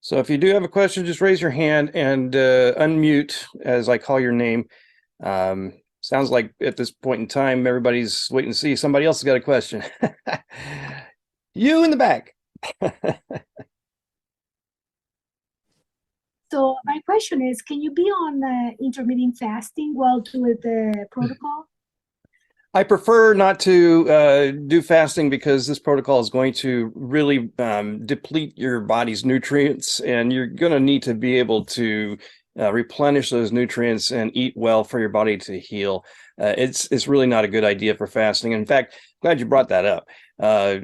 So if you do have a question, just raise your hand and unmute as I call your name. Sounds like at this point in time, everybody's waiting to see if somebody else has got a question. You in the back. So my question is, can you be on intermittent fasting while doing the protocol? I prefer not to do fasting because this protocol is going to really deplete your body's nutrients, and you're going to need to be able to replenish those nutrients and eat well for your body to heal. It's really not a good idea for fasting. In fact, glad you brought that up.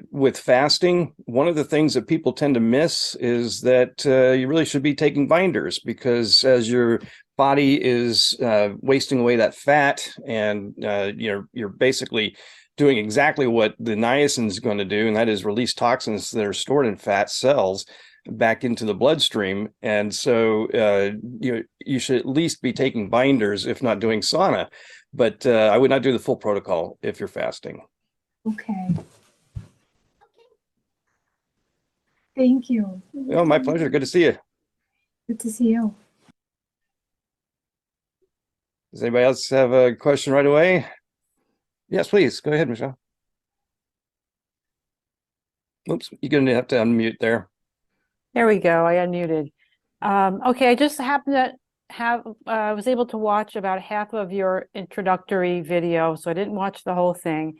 With fasting, one of the things that people tend to miss is that you really should be taking binders, because as your body is wasting away that fat, and you're basically doing exactly what the niacin is going to do, and that is release toxins that are stored in fat cells back into the bloodstream. And so you should at least be taking binders, if not doing sauna. But I would not do the full protocol if you're fasting. Okay. Thank you. Oh, my pleasure. Good to see you. Good to see you. Does anybody else have a question right away? Yes, please. Go ahead, Michelle. Oops, you're going to have to unmute there. There we go. I unmuted. Okay, I just happened to was able to watch about half of your introductory video, so I didn't watch the whole thing.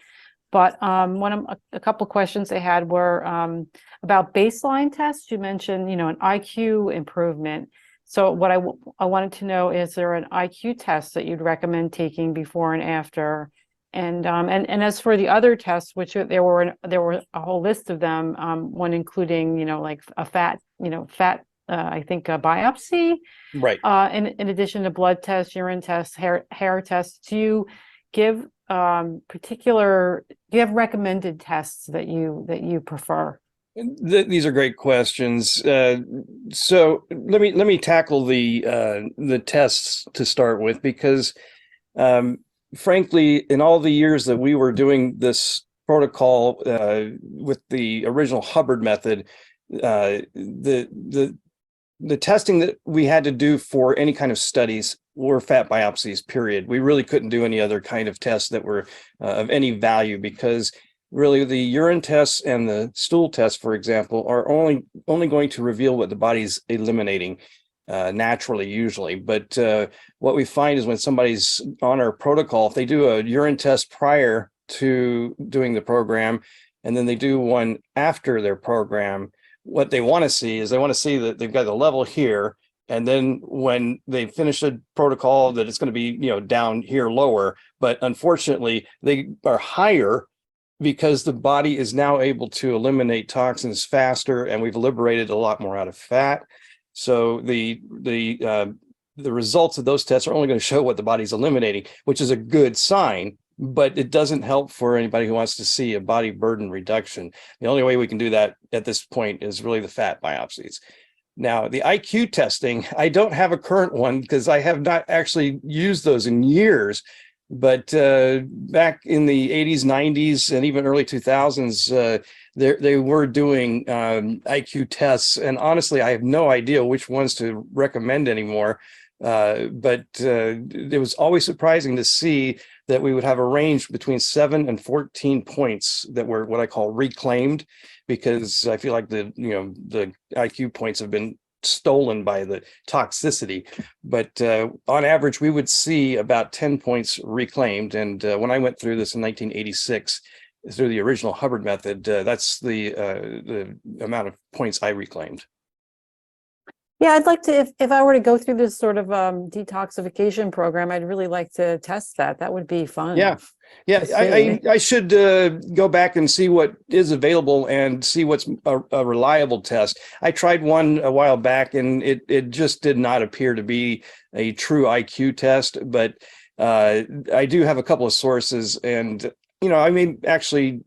But a couple questions I had were about baseline tests. You mentioned, an IQ improvement. So what I wanted to know, is there an IQ test that you'd recommend taking before and after? And as for the other tests, which there were a whole list of them, one including, like a fat, I think a biopsy. Right. In addition to blood tests, urine tests, hair tests, do you give do you have recommended tests that you prefer? These are great questions. So let me tackle the tests to start with, because frankly, in all the years that we were doing this protocol with the original Hubbard method, the testing that we had to do for any kind of studies were fat biopsies, period. We really couldn't do any other kind of tests that were of any value, because really the urine tests and the stool tests, for example, are only going to reveal what the body's eliminating naturally, usually. But what we find is when somebody's on our protocol, if they do a urine test prior to doing the program, and then they do one after their program, what they want to see is that they've got the level here, and then when they finish the protocol, that it's going to be down here lower. But unfortunately, they are higher because the body is now able to eliminate toxins faster, and we've liberated a lot more out of fat. So the results of those tests are only going to show what the body's eliminating, which is a good sign, but it doesn't help for anybody who wants to see a body burden reduction. The only way we can do that at this point is really the fat biopsies. Now, the IQ testing, I don't have a current one because I have not actually used those in years. But back in the 80s, 90s, and even early 2000s, they were doing IQ tests. And honestly, I have no idea which ones to recommend anymore. But it was always surprising to see that we would have a range between 7 and 14 points that were what I call reclaimed, because I feel like the IQ points have been stolen by the toxicity. But on average, we would see about 10 points reclaimed. And when I went through this in 1986 through the original Hubbard method, that's the amount of points I reclaimed. Yeah, I'd like to, if I were to go through this sort of detoxification program, I'd really like to test that. That would be fun. Yeah. I should go back and see what is available and see what's a reliable test. I tried one a while back, and it just did not appear to be a true IQ test. But I do have a couple of sources, and I may actually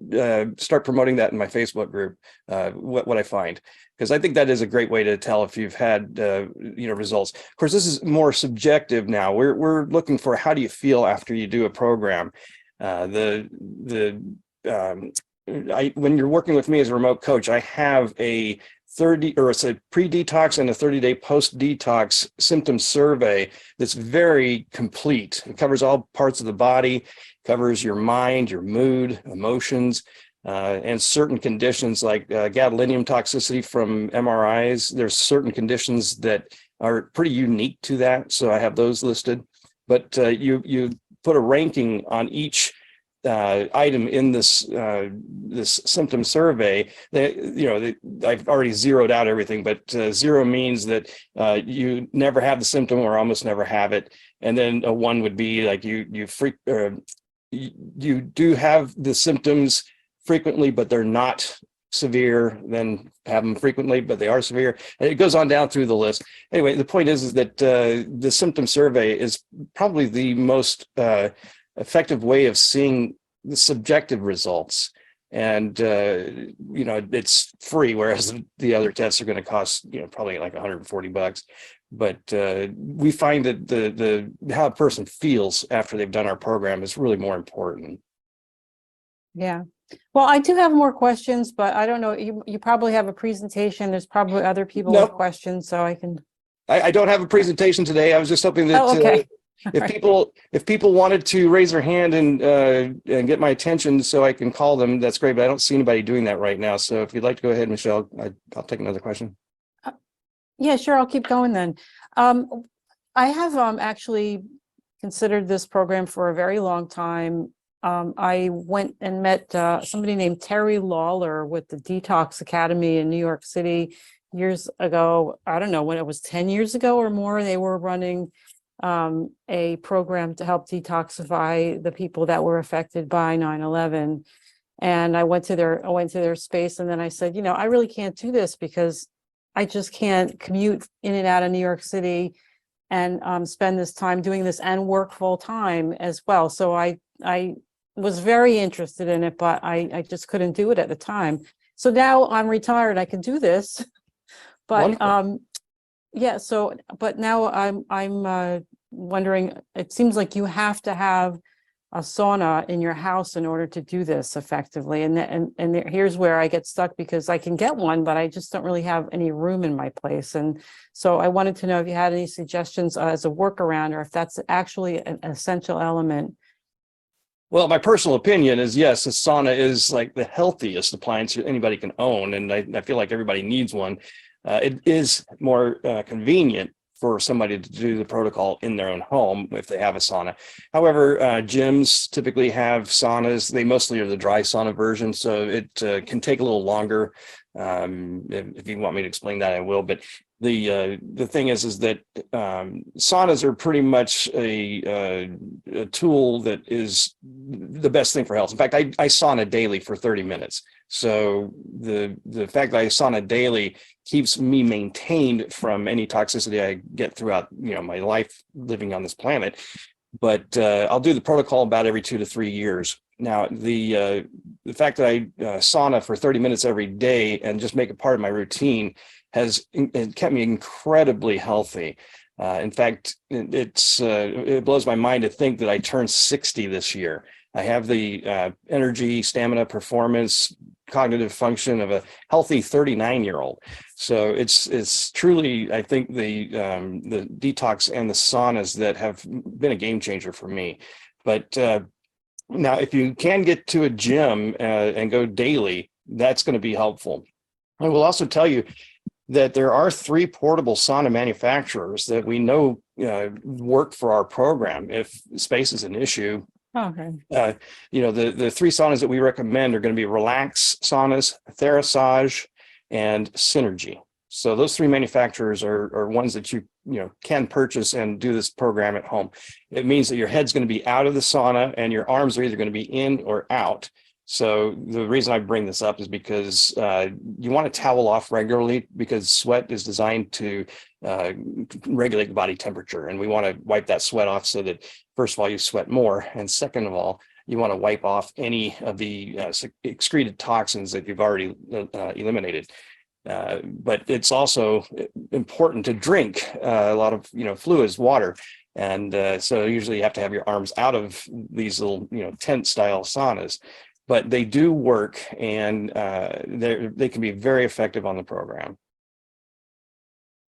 start promoting that in my Facebook group, what I find, because I think that is a great way to tell if you've had results. Of course, this is more subjective now. We're looking for how do you feel after you do a program. When you're working with me as a remote coach, I have a 30, or it's a pre-detox and a 30-day post-detox symptom survey that's very complete. It covers all parts of the body, covers your mind, your mood, emotions, and certain conditions like gadolinium toxicity from MRIs. There's certain conditions that are pretty unique to that, so I have those listed. But you put a ranking on each item in this this symptom survey. I've already zeroed out everything, but 0 means that you never have the symptom or almost never have it, and then a 1 would be like you do have the symptoms frequently, but they're not severe. Then have them frequently, but they are severe. And it goes on down through the list. Anyway, the point is that the symptom survey is probably the most effective way of seeing the subjective results. And it's free, whereas the other tests are going to cost probably like $140. But we find that the how a person feels after they've done our program is really more important. Yeah. Well, I do have more questions, but I don't know. You probably have a presentation. There's probably other people with questions, so I can. I don't have a presentation today. I was just hoping that okay. if people wanted to raise their hand and get my attention so I can call them, that's great. But I don't see anybody doing that right now. So if you'd like to go ahead, Michelle, I'll take another question. Yeah, sure. I'll keep going then. I have actually considered this program for a very long time. I went and met somebody named Terry Lawler with the Detox Academy in New York City years ago. I don't know when it was 10 years ago or more. They were running a program to help detoxify the people that were affected by 9/11. And I went to their space, and then I said, I really can't do this because I just can't commute in and out of New York City and spend this time doing this and work full time as well. So I was very interested in it, but I just couldn't do it at the time. So now I'm retired, I can do this. But yeah, so but now I'm wondering, it seems like you have to have a sauna in your house in order to do this effectively. And here's where I get stuck, because I can get one, but I just don't really have any room in my place. And so I wanted to know if you had any suggestions as a workaround, or if that's actually an essential element. Well, my personal opinion is yes, a sauna is like the healthiest appliance anybody can own, and I feel like everybody needs one. It is more convenient for somebody to do the protocol in their own home if they have a sauna. However, gyms typically have saunas. They mostly are the dry sauna version, so it can take a little longer. If you want me to explain that, I will. But the thing is that saunas are pretty much a tool that is the best thing for health. In fact, I sauna daily for 30 minutes. So the fact that I sauna daily keeps me maintained from any toxicity I get throughout my life living on this planet. But I'll do the protocol about every 2 to 3 years. Now, the fact that I sauna for 30 minutes every day and just make it part of my routine has kept me incredibly healthy. In fact, it blows my mind to think that I turned 60 this year. I have the energy, stamina, performance, cognitive function of a healthy 39-year-old. So it's truly, I think, the detox and the saunas that have been a game changer for me. But now, if you can get to a gym and go daily, that's going to be helpful. I will also tell you that there are 3 portable sauna manufacturers that we know work for our program if space is an issue. Okay. The 3 saunas that we recommend are going to be Relax Saunas, Therasage, and Synergy. So those 3 manufacturers are ones that you can purchase and do this program at home. It means that your head's going to be out of the sauna and your arms are either going to be in or out. So the reason I bring this up is because you want to towel off regularly, because sweat is designed to regulate the body temperature. And we want to wipe that sweat off so that, first of all, you sweat more. And second of all, you want to wipe off any of the excreted toxins that you've already eliminated. But it's also important to drink a lot of fluids, water. And so usually you have to have your arms out of these little tent style saunas. But they do work, and they can be very effective on the program.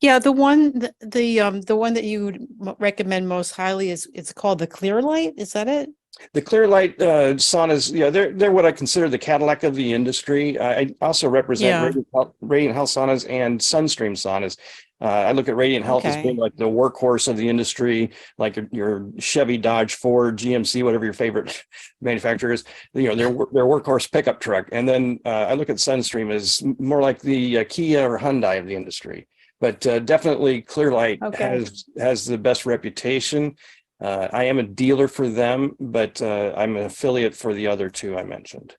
Yeah, the one that you would recommend most highly is it's called the Clear Light. Is that it? The clear light saunas, yeah, they're what I consider the Cadillac of the industry. I also represent Yeah. Radiant Health saunas and Sunstream saunas. I look at Radiant Health as being Okay. like the workhorse of the industry, like your Chevy, Dodge, Ford, GMC, whatever your favorite manufacturer is. Their workhorse pickup truck. And then I look at Sunstream as more like the Kia or Hyundai of the industry. But definitely Clearlight Okay. has the best reputation. I am a dealer for them, but I'm an affiliate for the other two I mentioned.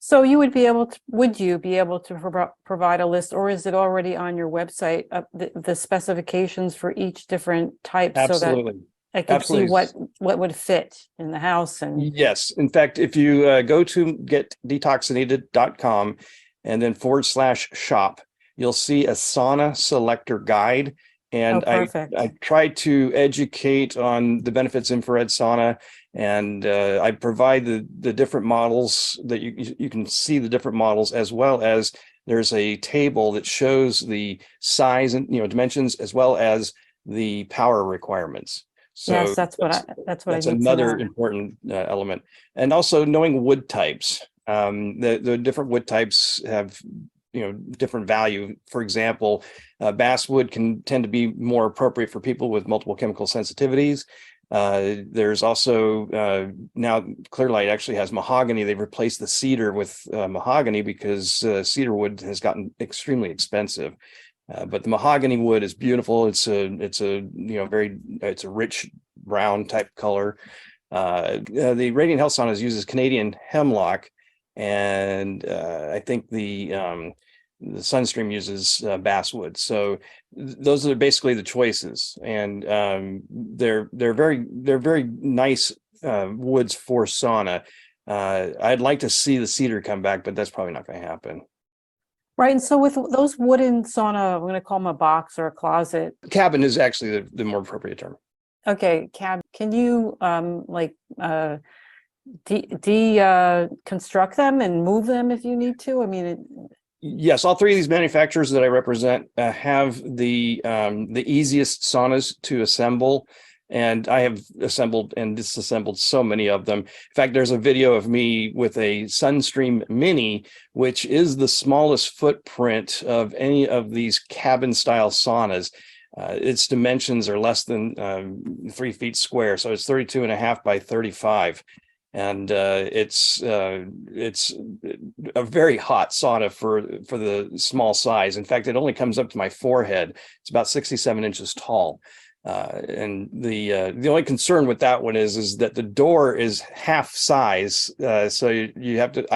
So would you be able to provide a list, or is it already on your website, the specifications for each different type so that Absolutely. I could see Absolutely. what would fit in the house? And Yes. In fact, if you go to getdetoxinated.com and then /shop, you'll see a sauna selector guide. oh, And perfect. I try to educate on the benefits of infrared sauna, and I provide the different models that you can see the different models, as well as there's a table that shows the size and dimensions as well as the power requirements. So Yes, that's what I that's need to another know. important element. And also knowing wood types. The different wood types have different value. For example, basswood can tend to be more appropriate for people with multiple chemical sensitivities. There's also now Clearlight actually has mahogany. They've replaced the cedar with mahogany because cedar wood has gotten extremely expensive. But the mahogany wood is beautiful. It's a rich brown type color. The Radiant Health Saunas uses Canadian hemlock, and I think the Sunstream uses basswood. So those are basically the choices, and they're very nice woods for sauna. I'd like to see the cedar come back, but that's probably not going to happen. Right, and so with those wooden sauna, I'm going to call them a box or a closet. Cabin is actually the more appropriate term. Okay, can you construct them and move them if you need to? I mean, Yes, all three of these manufacturers that I represent have the easiest saunas to assemble, and I have assembled and disassembled so many of them. In fact, there's a video of me with a Sunstream Mini, which is the smallest footprint of any of these cabin style saunas. Its dimensions are less than 3 feet square, so it's 32 and a half by 35. And it's a very hot sauna for the small size. In fact, it only comes up to my forehead. It's about 67 inches tall. And the only concern with that one is that the door is half size, so I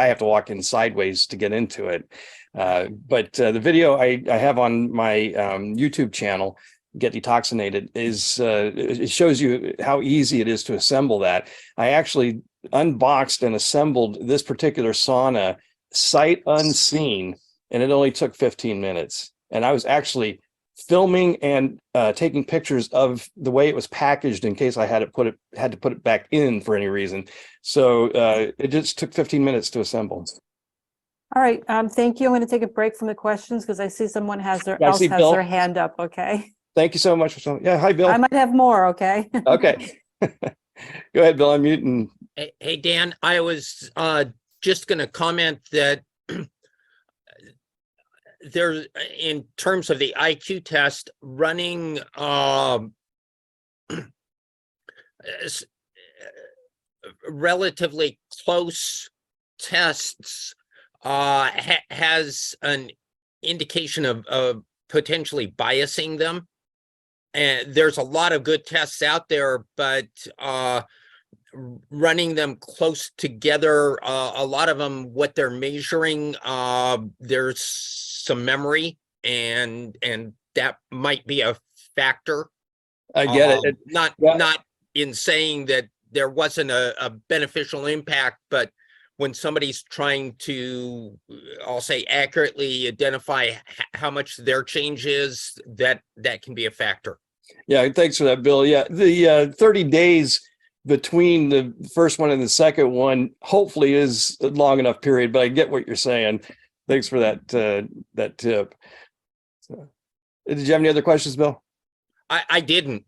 have to walk in sideways to get into it. But the video I have on my YouTube channel, Get Detoxinated, it shows you how easy it is to assemble that. I actually unboxed and assembled this particular sauna sight unseen, and it only took 15 minutes. And I was actually filming and taking pictures of the way it was packaged in case I had to put it back in for any reason. So it just took 15 minutes to assemble. all right, thank you. I'm going to take a break from the questions because I see someone I see has Bill. their hand up. Okay. Thank you so much for something. Yeah, hi Bill. I might have more. Okay. Okay. Go ahead, Bill. I'm muting. Hey, Dan, I was just going to comment that there, in terms of the IQ test, running relatively close tests has an indication of potentially biasing them. And there's a lot of good tests out there, but running them close together, a lot of them, what they're measuring, there's some memory, and that might be a factor. I get it. Not in saying that there wasn't a beneficial impact, but when somebody's trying to, I'll say, accurately identify how much their change is, that can be a factor. Yeah, thanks for that, Bill. Yeah, the 30 days between the first one and the second one hopefully is a long enough period, but I get what you're saying. Thanks for that tip. So, Did you have any other questions, Bill? I didn't,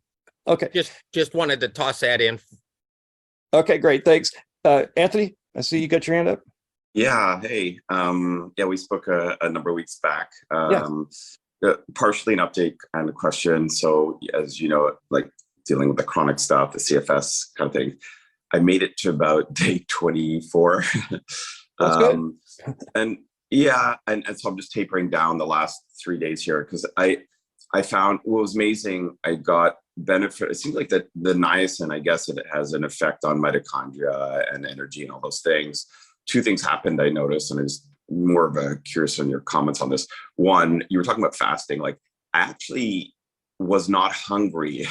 Okay. just wanted to toss that in. Okay, great. Thanks. Anthony, I see you got your hand up. Yeah, hey. Yeah, we spoke a number of weeks back. Yeah. Partially an update kind of question. So as you know, like dealing with the chronic stuff, the CFS kind of thing, I made it to about day 24. That's good. And yeah, and so I'm just tapering down the last 3 days here because I found what was amazing. I got benefit. It seems like the niacin, I guess it has an effect on mitochondria and energy and all those things. Two things happened I noticed, and it's more of a curious on your comments on this. One, you were talking about fasting. Like I actually was not hungry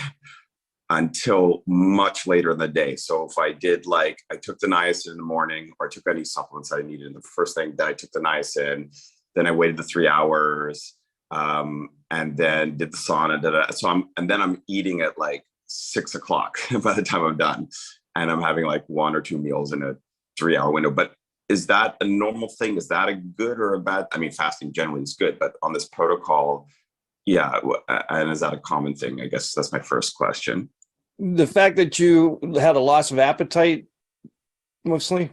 until much later in the day. So if I did I took the niacin in the morning or I took any supplements I needed, the first thing that I took the niacin, then I waited the 3 hours, and then did the sauna. So I'm eating at 6 o'clock by the time I'm done. And I'm having 1 or 2 meals in a 3-hour window. But is that a normal thing? Is that a good or a bad? I mean, fasting generally is good, but on this protocol, yeah. And is that a common thing? I guess that's my first question. The fact that you had a loss of appetite, mostly.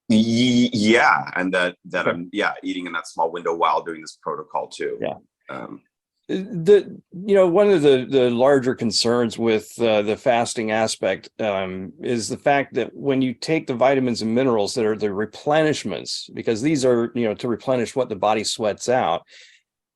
Yeah, and that Okay. I'm eating in that small window while doing this protocol too. Yeah. One of the larger concerns with the fasting aspect is the fact that when you take the vitamins and minerals that are the replenishments, because these are to replenish what the body sweats out,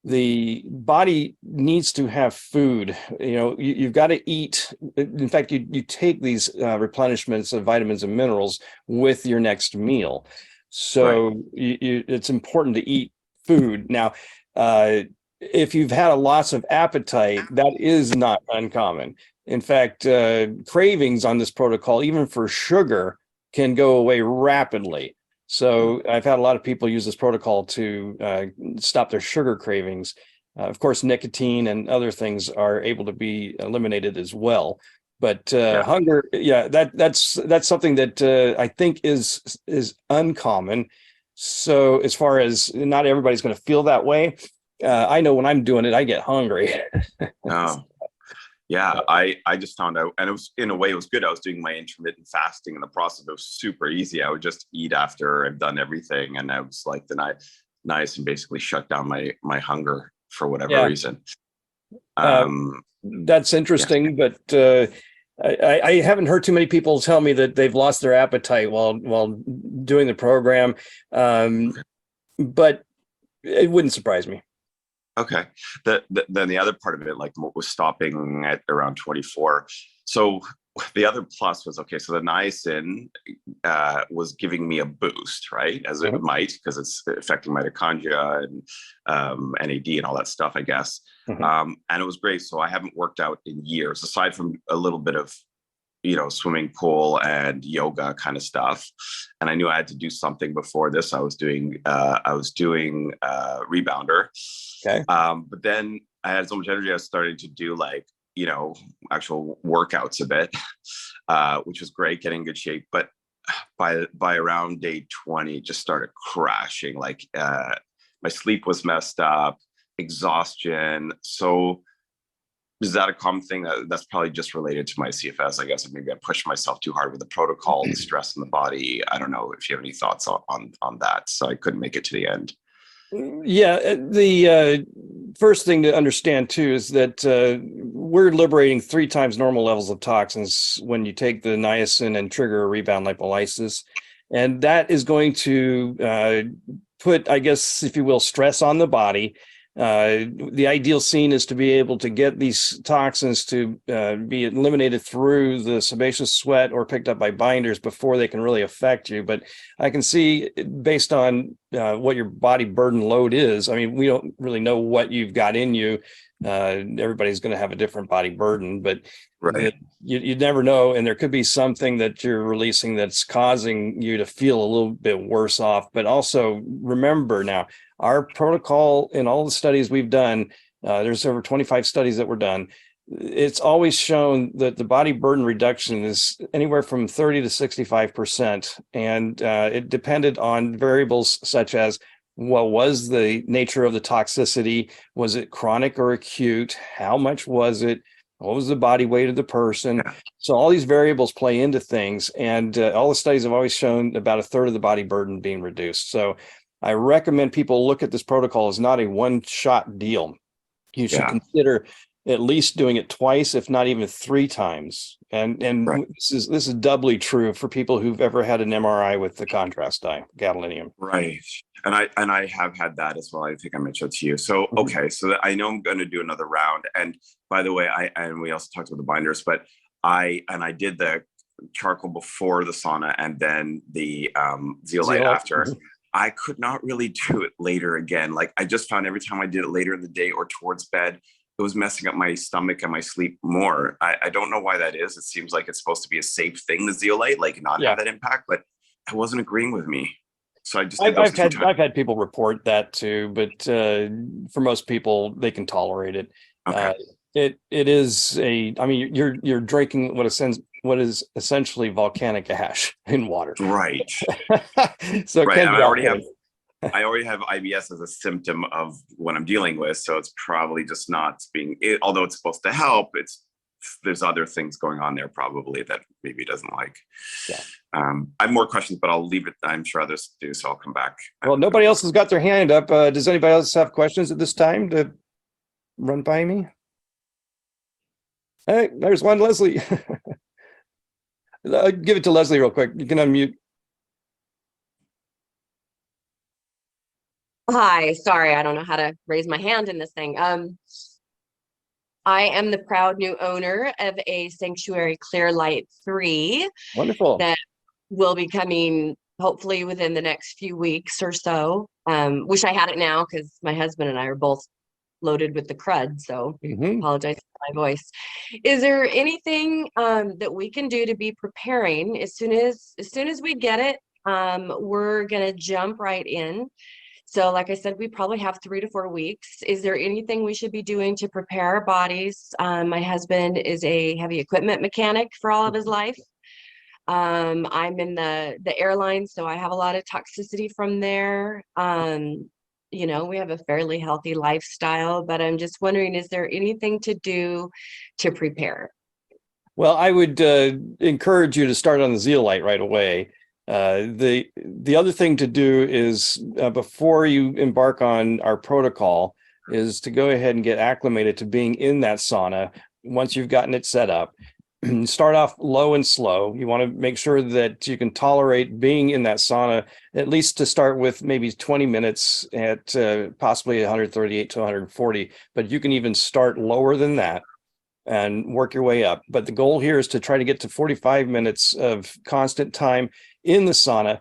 the body needs to have food. You've got to eat. In fact, you take these replenishments of vitamins and minerals with your next meal. So Right. it's important to eat food. Now, if you've had a loss of appetite, that is not uncommon. In fact, cravings on this protocol, even for sugar, can go away rapidly. So I've had a lot of people use this protocol to stop their sugar cravings. Of course, nicotine and other things are able to be eliminated as well. But hunger, that's something that I think is uncommon. So as far as not everybody's going to feel that way, I know when I'm doing it, I get hungry. Oh, yeah. I just found out, and it was, in a way, it was good. I was doing my intermittent fasting in the process. It was super easy. I would just eat after I've done everything, and I was like the niacin basically shut down my hunger for whatever reason. That's interesting, but I haven't heard too many people tell me that they've lost their appetite while doing the program, but it wouldn't surprise me. Okay. Then the other part of it, was stopping at around 24. So the other plus was, okay, so the niacin was giving me a boost, right? As it might, because it's affecting mitochondria and NAD and all that stuff, I guess. And it was great. So I haven't worked out in years, aside from a little bit of swimming pool and yoga kind of stuff. And I knew I had to do something before this. I was doing rebounder. Okay. But then I had so much energy, I was starting to do actual workouts a bit, which was great, getting in good shape. But by around day 20, it just started crashing. My sleep was messed up, exhaustion. So is that a common thing? That's probably just related to my CFS, I guess. Maybe I pushed myself too hard with the protocol, the stress in the body. I don't know if you have any thoughts on that. So I couldn't make it to the end. Yeah, the first thing to understand too is that we're liberating 3 times normal levels of toxins when you take the niacin and trigger a rebound lipolysis. And that is going to put, I guess, if you will, stress on the body. The ideal scene is to be able to get these toxins to be eliminated through the sebaceous sweat or picked up by binders before they can really affect you. But I can see, based on what your body burden load is, I mean, we don't really know what you've got in you. Everybody's going to have a different body burden, but right. You never know. And there could be something that you're releasing that's causing you to feel a little bit worse off. But also remember now, our protocol in all the studies we've done, there's over 25 studies that were done. It's always shown that the body burden reduction is anywhere from 30 to 65%. And it depended on variables such as What was the nature of the toxicity? Was it chronic or acute? How much was it? What was the body weight of the person? Yeah. So all these variables play into things, and all the studies have always shown about a third of the body burden being reduced. So I recommend people look at this protocol as not a one-shot deal. You should Yeah. consider at least doing it twice, if not even 3 times. And Right. this is doubly true for people who've ever had an MRI with the contrast dye, gadolinium. Right. And I have had that as well. I think I mentioned to you. So, okay. So I know I'm going to do another round. And by the way, and we also talked about the binders, but I did the charcoal before the sauna and then the zeolite Zeolite. after. I could not really do it later again. Like I just found every time I did it later in the day or towards bed, it was messing up my stomach and my sleep more. I don't know why that is. It seems like it's supposed to be a safe thing, the zeolite, like not have that impact, but it wasn't agreeing with me. So I just did those I've had people report that too, but for most people, they can tolerate it. Okay. It is I mean, you're drinking what is essentially volcanic ash in water. Right. So it Right. can And be I already have IBS as a symptom of what I'm dealing with. So it's probably just not being it, although it's supposed to help, there's other things going on there probably that maybe doesn't like. Yeah. I have more questions, but I'll leave it. I'm sure others do, so I'll come back. Well, nobody else has got their hand up. Does anybody else have questions at this time to run by me? Hey, there's one, Leslie. Give it to Leslie real quick. You can unmute. Hi, sorry, I don't know how to raise my hand in this thing. I am the proud new owner of a Sanctuary Clear Light 3 Wonderful. that will be coming hopefully within the next few weeks or so. Wish I had it now because my husband and I are both loaded with the crud, so apologize for my voice. Is there anything that we can do to be preparing as soon as we get it? We're gonna jump right in. So like I said, we probably have 3 to 4 weeks. Is there anything we should be doing to prepare our bodies? My husband is a heavy equipment mechanic for all of his life. I'm in the airline, so I have a lot of toxicity from there. You know, we have a fairly healthy lifestyle, but I'm just wondering, is there anything to do to prepare? Well, I would encourage you to start on the zeolite right away. The other thing to do is before you embark on our protocol is to go ahead and get acclimated to being in that sauna. Once you've gotten it set up, start off low and slow. You want to make sure that you can tolerate being in that sauna, at least to start with maybe 20 minutes at possibly 138 to 140, but you can even start lower than that and work your way up. But the goal here is to try to get to 45 minutes of constant time in the sauna.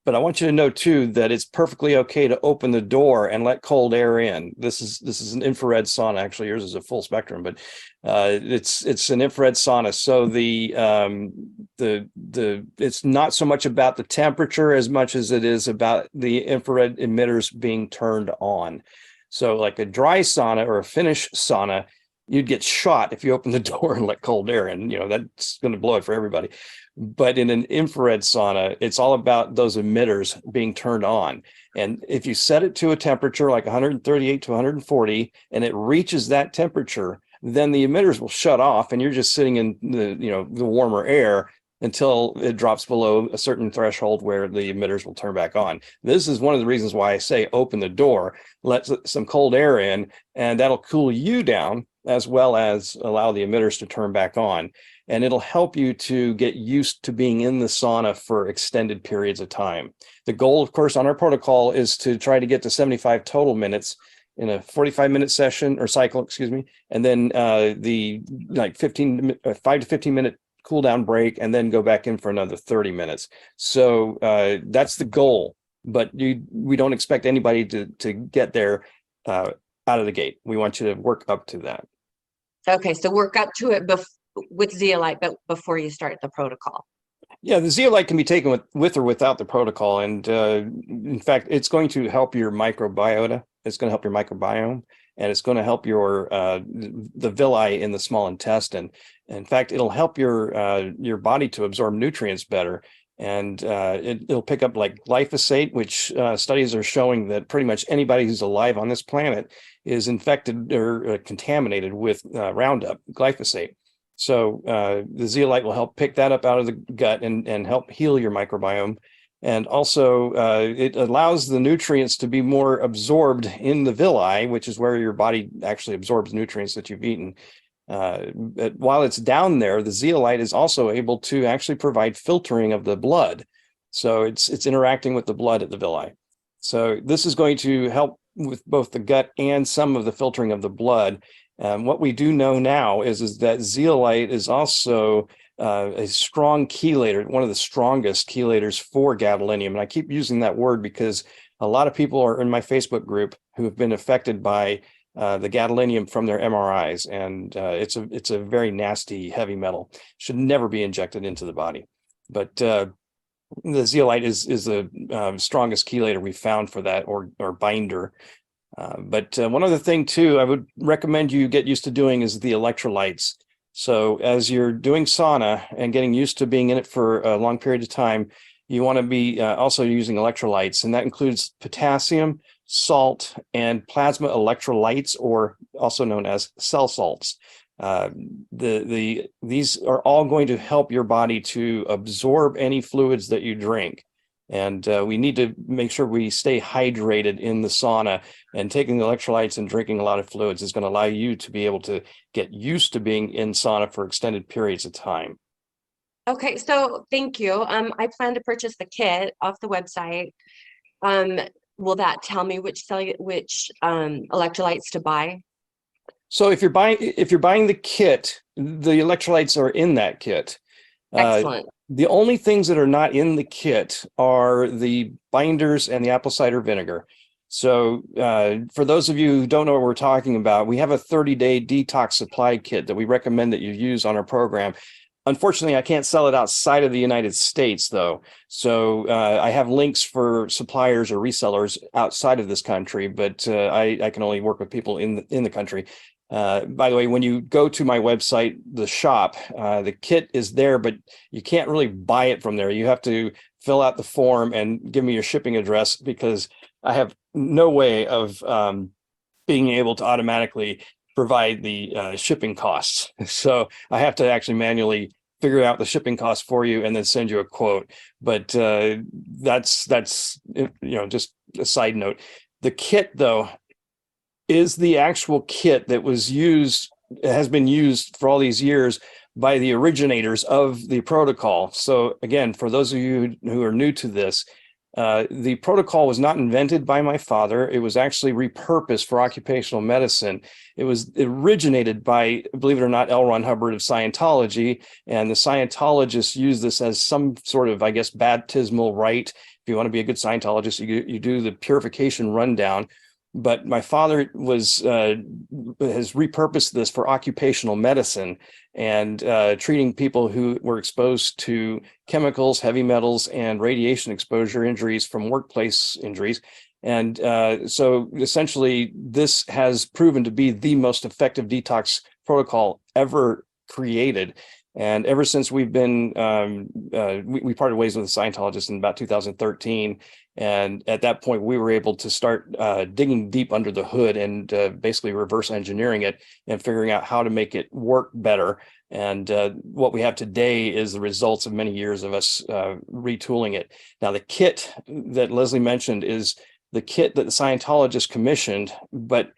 But I want you to know too that it's perfectly okay to open the door and let cold air in. This is an infrared sauna. Actually, yours is a full spectrum, but it's an infrared sauna. So it's not so much about the temperature as much as it is about the infrared emitters being turned on. So like a dry sauna or a Finnish sauna, you'd get shot if you open the door and let cold air in. You know, that's going to blow it for everybody. But in an infrared sauna, it's all about those emitters being turned on. And if you set it to a temperature like 138 to 140, and it reaches that temperature, then the emitters will shut off and you're just sitting in the warmer air until it drops below a certain threshold where the emitters will turn back on. This is one of the reasons why I say open the door, let some cold air in, and that'll cool you down as well as allow the emitters to turn back on. And it'll help you to get used to being in the sauna for extended periods of time. The goal, of course, on our protocol is to try to get to 75 total minutes in a 45-minute session or cycle, and then the 5 to 15 minute cool down break, and then go back in for another 30 minutes. So that's the goal, but we don't expect anybody to get there out of the gate. We want you to work up to that. Okay, so work up to it with zeolite, but before you start the protocol. Yeah, the zeolite can be taken with or without the protocol. And in fact, it's going to help your microbiota. It's going to help your microbiome, and it's going to help your the villi in the small intestine. In fact, it'll help your body to absorb nutrients better. And it'll pick up like glyphosate, which studies are showing that pretty much anybody who's alive on this planet is infected or contaminated with Roundup, glyphosate. So the zeolite will help pick that up out of the gut and help heal your microbiome. And also it allows the nutrients to be more absorbed in the villi, which is where your body actually absorbs nutrients that you've eaten. But while it's down there, the zeolite is also able to actually provide filtering of the blood. So it's interacting with the blood at the villi. So this is going to help with both the gut and some of the filtering of the blood. What we do know now is that zeolite is also a strong chelator, one of the strongest chelators for gadolinium. And I keep using that word because a lot of people are in my Facebook group who have been affected by the gadolinium from their MRIs, and it's a very nasty heavy metal. Should never be injected into the body. But the zeolite is the strongest chelator we found for that, or binder. But one other thing too, I would recommend you get used to doing is the electrolytes. So as you're doing sauna and getting used to being in it for a long period of time, you want to be also using electrolytes, and that includes potassium, salt, and plasma electrolytes, or also known as cell salts. These are all going to help your body to absorb any fluids that you drink. And we need to make sure we stay hydrated in the sauna, and taking the electrolytes and drinking a lot of fluids is going to allow you to be able to get used to being in sauna for extended periods of time. Okay, so thank you. I plan to purchase the kit off the website. Will that tell me which electrolytes to buy? So if you're buying the kit, the electrolytes are in that kit. Excellent. The only things that are not in the kit are the binders and the apple cider vinegar. So for those of you who don't know what we're talking about, we have a 30-day detox supply kit that we recommend that you use on our program. Unfortunately, I can't sell it outside of the United States, though. So I have links for suppliers or resellers outside of this country, but I can only work with people in the country. By the way, when you go to my website, the shop, the kit is there, but you can't really buy it from there. You have to fill out the form and give me your shipping address, because I have no way of being able to automatically provide the shipping costs. So I have to actually manually figure out the shipping costs for you and then send you a quote. But that's just a side note. The kit, though, is the actual kit that has been used for all these years by the originators of the protocol. So again, for those of you who are new to this, the protocol was not invented by my father. It was actually repurposed for occupational medicine. It originated by, believe it or not, L. Ron Hubbard of Scientology, and the Scientologists use this as some sort of, I guess, baptismal rite. If you want to be a good Scientologist, you do the purification rundown. But my father has repurposed this for occupational medicine and treating people who were exposed to chemicals, heavy metals, and radiation exposure injuries from workplace injuries. And so essentially, this has proven to be the most effective detox protocol ever created. And ever since we've been, we parted ways with a Scientologist in about 2013. And at that point, we were able to start digging deep under the hood and basically reverse engineering it and figuring out how to make it work better. And what we have today is the results of many years of us retooling it. Now, the kit that Leslie mentioned is the kit that the Scientologists commissioned, but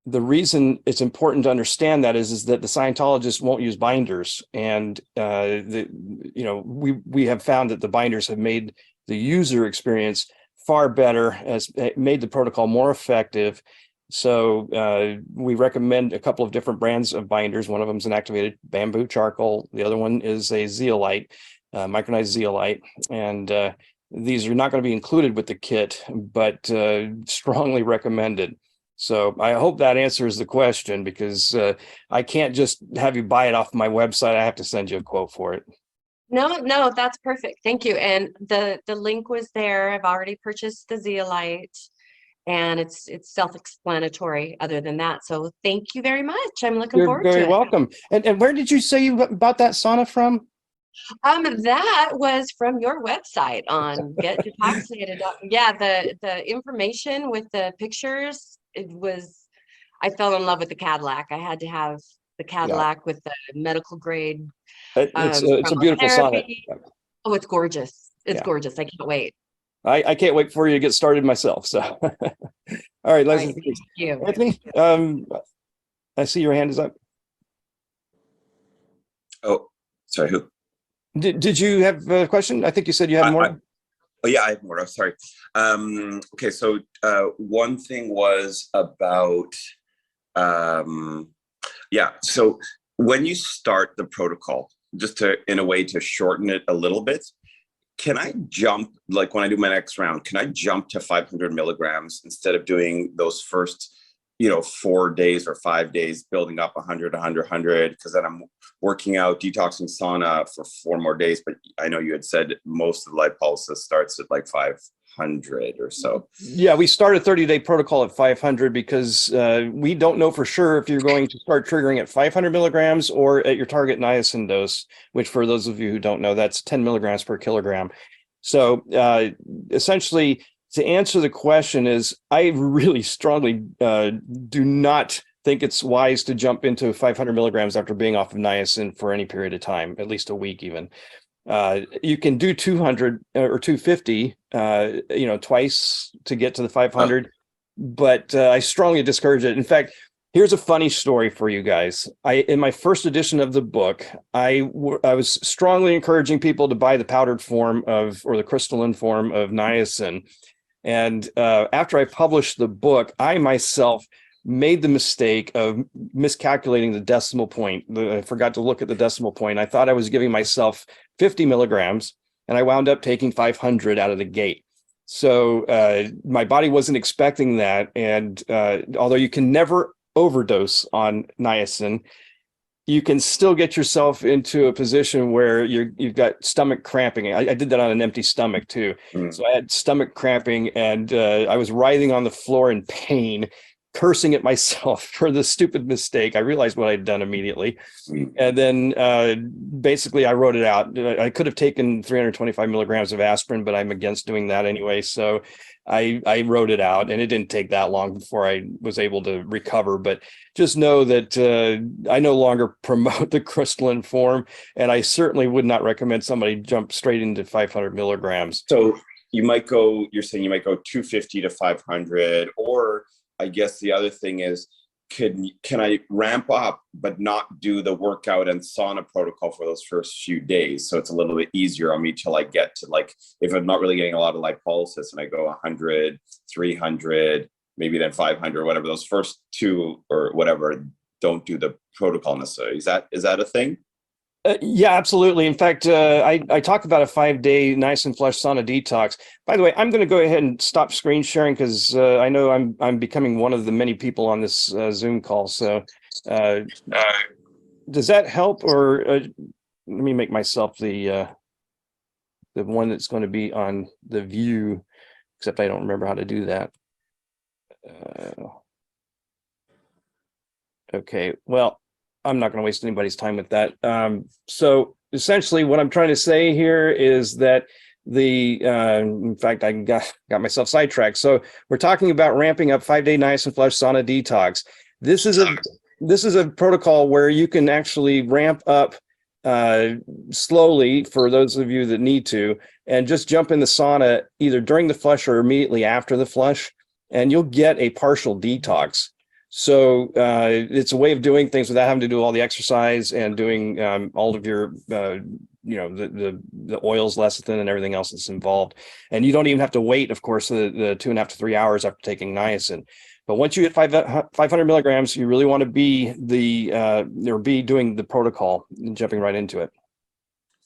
the reason it's important to understand that is that the Scientologists won't use binders, and we have found that the binders have made the user experience far better, has made the protocol more effective. So we recommend a couple of different brands of binders. One of them is an activated bamboo charcoal. The other one is a zeolite, micronized zeolite, and these are not going to be included with the kit, but strongly recommended. So I hope that answers the question, because I can't just have you buy it off my website. I have to send you a quote for it. No, that's perfect. Thank you. And the link was there. I've already purchased the zeolite, and it's self-explanatory other than that. So thank you very much. I'm looking forward to it. You're very welcome. And where did you say you bought that sauna from? That was from your website on Get Detoxinated. Yeah, the information with the pictures, I fell in love with the Cadillac. I had to have the Cadillac with the medical grade It's a beautiful sauna. therapy. Oh, it's gorgeous. It's Yeah. gorgeous. I can't wait. I can't wait for you to get started myself. So, all right, All Leslie. right, thank you. Anthony, I see your hand is up. Oh, sorry, who? Did you have a question? I think you said you had more. Oh yeah, I have more. Oh, sorry. Okay, so one thing was about yeah. So when you start the protocol, just to in a way to shorten it a little bit, can I jump, like when I do my next round, can I jump to 500 milligrams instead of doing those first, 4 days or 5 days, building up 100, 100, 100, because then I'm working out, detoxing sauna for 4 more days. But I know you had said most of the lipolysis starts at like 500 or so. Yeah, we start a 30-day protocol at 500 because we don't know for sure if you're going to start triggering at 500 milligrams or at your target niacin dose, which for those of you who don't know, that's 10 milligrams per kilogram. So essentially, to answer the question is, I really strongly do not think it's wise to jump into 500 milligrams after being off of niacin for any period of time, at least a week even. You can do 200 or 250, twice to get to the 500, but I strongly discourage it. In fact, here's a funny story for you guys. In my first edition of the book, I was strongly encouraging people to buy the powdered form or the crystalline form of niacin. And after I published the book, I myself made the mistake of miscalculating the decimal point. I forgot to look at the decimal point. I thought I was giving myself 50 milligrams, and I wound up taking 500 out of the gate. So my body wasn't expecting that. And although you can never overdose on niacin, you can still get yourself into a position where you've got stomach cramping. I did that on an empty stomach too. So I had stomach cramping, and I was writhing on the floor in pain, cursing at myself for the stupid mistake. I realized what I'd done immediately. And then basically I wrote it out. I could have taken 325 milligrams of aspirin, but I'm against doing that anyway. So I wrote it out, and it didn't take that long before I was able to recover. But just know that I no longer promote the crystalline form, and I certainly would not recommend somebody jump straight into 500 milligrams. So you're saying you might go 250 to 500, or I guess the other thing is, can I ramp up but not do the workout and sauna protocol for those first few days, so it's a little bit easier on me till I get to, like, if I'm not really getting a lot of lipolysis and I go 100, 300, maybe then 500, whatever, those first two or whatever, don't do the protocol necessarily. Is that a thing? Yeah, absolutely. In fact, I talk about a 5-day niacin flush sauna detox. By the way, I'm going to go ahead and stop screen sharing because I know I'm becoming one of the many people on this Zoom call. So does that help? Or let me make myself the one that's going to be on the view, except I don't remember how to do that. Okay, well, I'm not going to waste anybody's time with that. So essentially what I'm trying to say here is that in fact, I got myself sidetracked. So we're talking about ramping up 5-day niacin flush sauna detox. This is a protocol where you can actually ramp up slowly for those of you that need to, and just jump in the sauna either during the flush or immediately after the flush, and you'll get a partial detox. So it's a way of doing things without having to do all the exercise and doing all of your, the oils lecithin and everything else that's involved. And you don't even have to wait, of course, the 2.5 to 3 hours after taking niacin. But once you hit 500 milligrams, you really want to be doing the protocol and jumping right into it.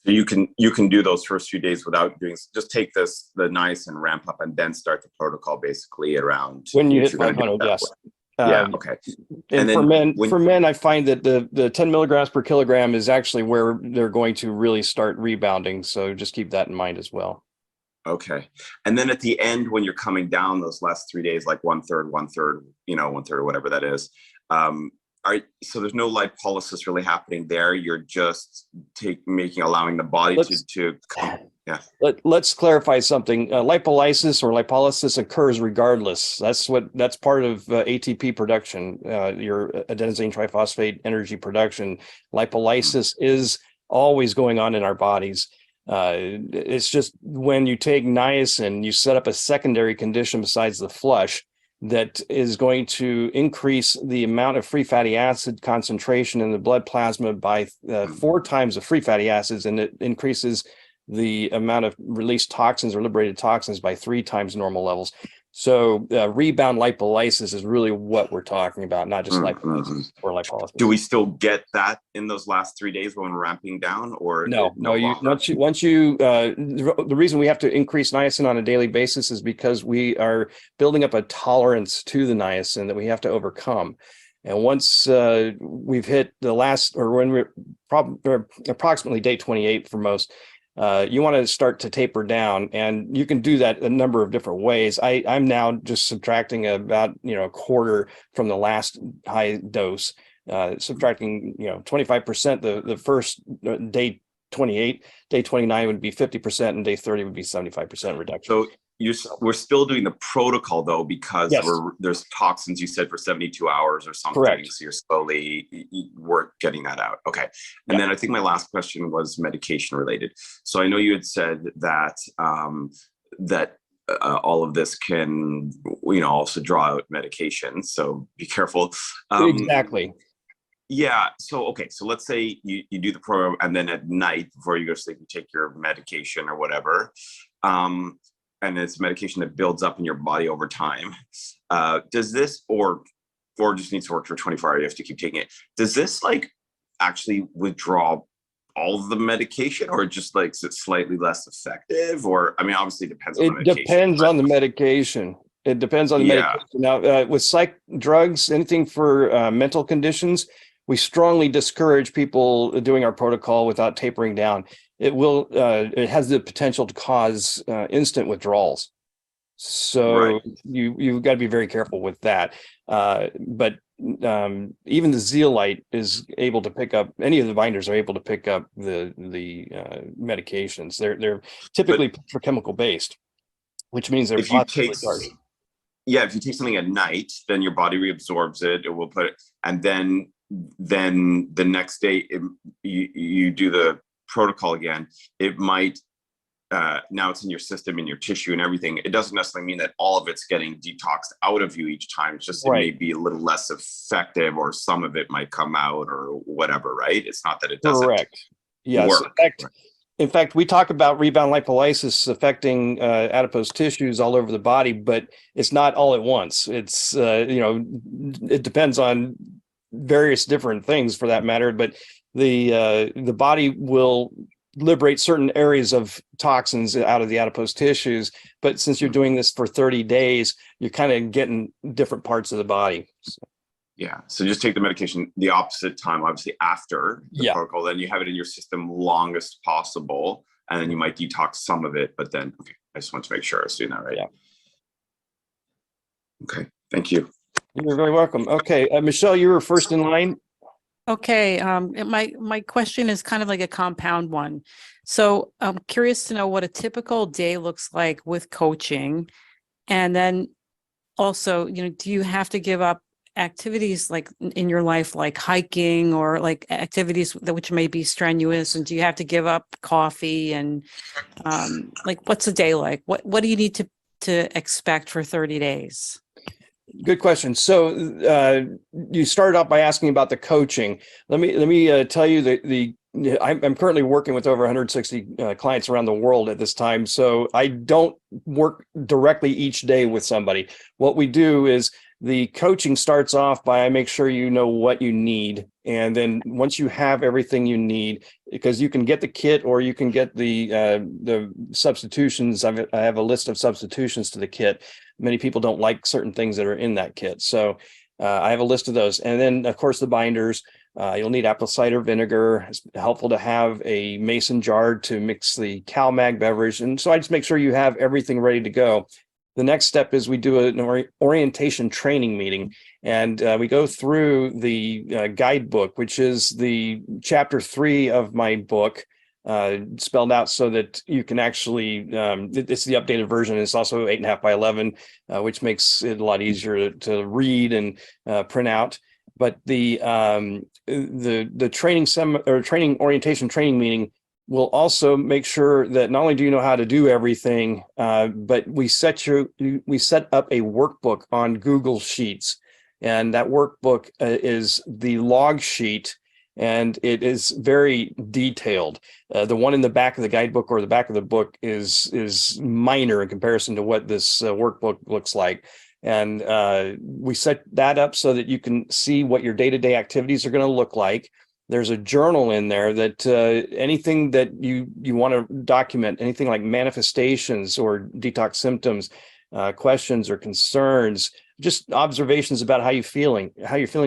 So you can do those first few days without doing, just take the niacin, ramp up, and then start the protocol basically around when you hit 500. Yes. Yeah. Okay. And then for men, I find that the 10 milligrams per kilogram is actually where they're going to really start rebounding. So just keep that in mind as well. Okay. And then at the end, when you're coming down those last 3 days, like one third, or whatever that is, so there's no lipolysis really happening there. You're just allowing the body to come. Yeah. Let's clarify something. Lipolysis or lipolysis occurs regardless. That's part of ATP production, your adenosine triphosphate energy production. Lipolysis is always going on in our bodies. It's just when you take niacin, you set up a secondary condition besides the flush that is going to increase the amount of free fatty acid concentration in the blood plasma by 4 times the free fatty acids, and it increases the amount of released toxins or liberated toxins by 3 times normal levels. So rebound lipolysis is really what we're talking about, not just lipolysis or lipolysis. Do we still get that in those last 3 days when we're ramping down, or no? The reason we have to increase niacin on a daily basis is because we are building up a tolerance to the niacin that we have to overcome. And once we've hit the last, or when we're approximately day 28 for most, you want to start to taper down, and you can do that a number of different ways. I'm now just subtracting about a quarter from the last high dose, subtracting 25%. The first day 28, day 29 would be 50%, and day 30 would be 75% reduction. So we're still doing the protocol though, because yes. There's toxins you said for 72 hours or something. Correct. So you're slowly we're getting that out. Okay. And then I think my last question was medication related. So I know you had said that all of this can also draw out medication. So be careful. Exactly. Yeah. So, okay. So let's say you do the program, and then at night before you go to sleep, you take your medication or whatever. And it's medication that builds up in your body over time. Does this, or just needs to work for 24 hours, you have to keep taking it. Does this actually withdraw all of the medication, or just is it slightly less effective? Or, I mean, obviously it depends on the medication. It depends on the medication. It depends on the medication. Now, with psych drugs, anything for mental conditions, we strongly discourage people doing our protocol without tapering down. It has the potential to cause instant withdrawals. So you've got to be very careful with that. But even the zeolite is able to pick up, any of the binders are able to pick up the medications. They're typically petrochemical based, which means they're positively charged. Yeah, if you take something at night, then your body reabsorbs it. It will put it, and then the next day you do the protocol again. It might now it's in your system, in your tissue and everything. It doesn't necessarily mean that all of it's getting detoxed out of you each time. It's just it may be a little less effective, or some of it might come out or whatever, right? It's not that it doesn't yes. work. In fact, we talk about rebound lipolysis affecting adipose tissues all over the body, but it's not all at once. It's it depends on various different things for that matter, but the body will liberate certain areas of toxins out of the adipose tissues. But since you're doing this for 30 days, you're kind of getting different parts of the body. Yeah. So just take the medication the opposite time, obviously after the protocol, then you have it in your system longest possible, and then you might detox some of it, but then, okay, I just want to make sure I was doing that right. Yeah. Okay. Thank you. You're very welcome. Okay. Michelle, you were first in line. Okay. My question is kind of like a compound one. So I'm curious to know what a typical day looks like with coaching. And then also, do you have to give up activities like in your life, like hiking, or like activities which may be strenuous? And do you have to give up coffee? And what's a day like? What do you need to expect for 30 days? Good question. So you started off by asking about the coaching. Let me tell you that I'm currently working with over 160 clients around the world at this time. So I don't work directly each day with somebody. What we do is the coaching starts off by I make sure you know what you need. And then once you have everything you need, because you can get the kit or you can get the substitutions. I have a list of substitutions to the kit. Many people don't like certain things that are in that kit. So I have a list of those. And then, of course, the binders. You'll need apple cider vinegar. It's helpful to have a mason jar to mix the CalMag beverage. And so I just make sure you have everything ready to go. the next step is we do an orientation training meeting, and we go through the guidebook, which is the chapter 3 of my book, spelled out so that you can actually, it's the updated version. It's also 8.5 by 11, which makes it a lot easier to read and print out. But the training orientation training meeting will also make sure that not only do you know how to do everything, but we set up a workbook on Google Sheets, and that workbook is the log sheet, and it is very detailed. The one in the back of the guidebook or the back of the book is minor in comparison to what this workbook looks like. And we set that up so that you can see what your day-to-day activities are going to look like. There's a journal in there that anything that you want to document, anything like manifestations or detox symptoms, questions or concerns, just observations about how you're feeling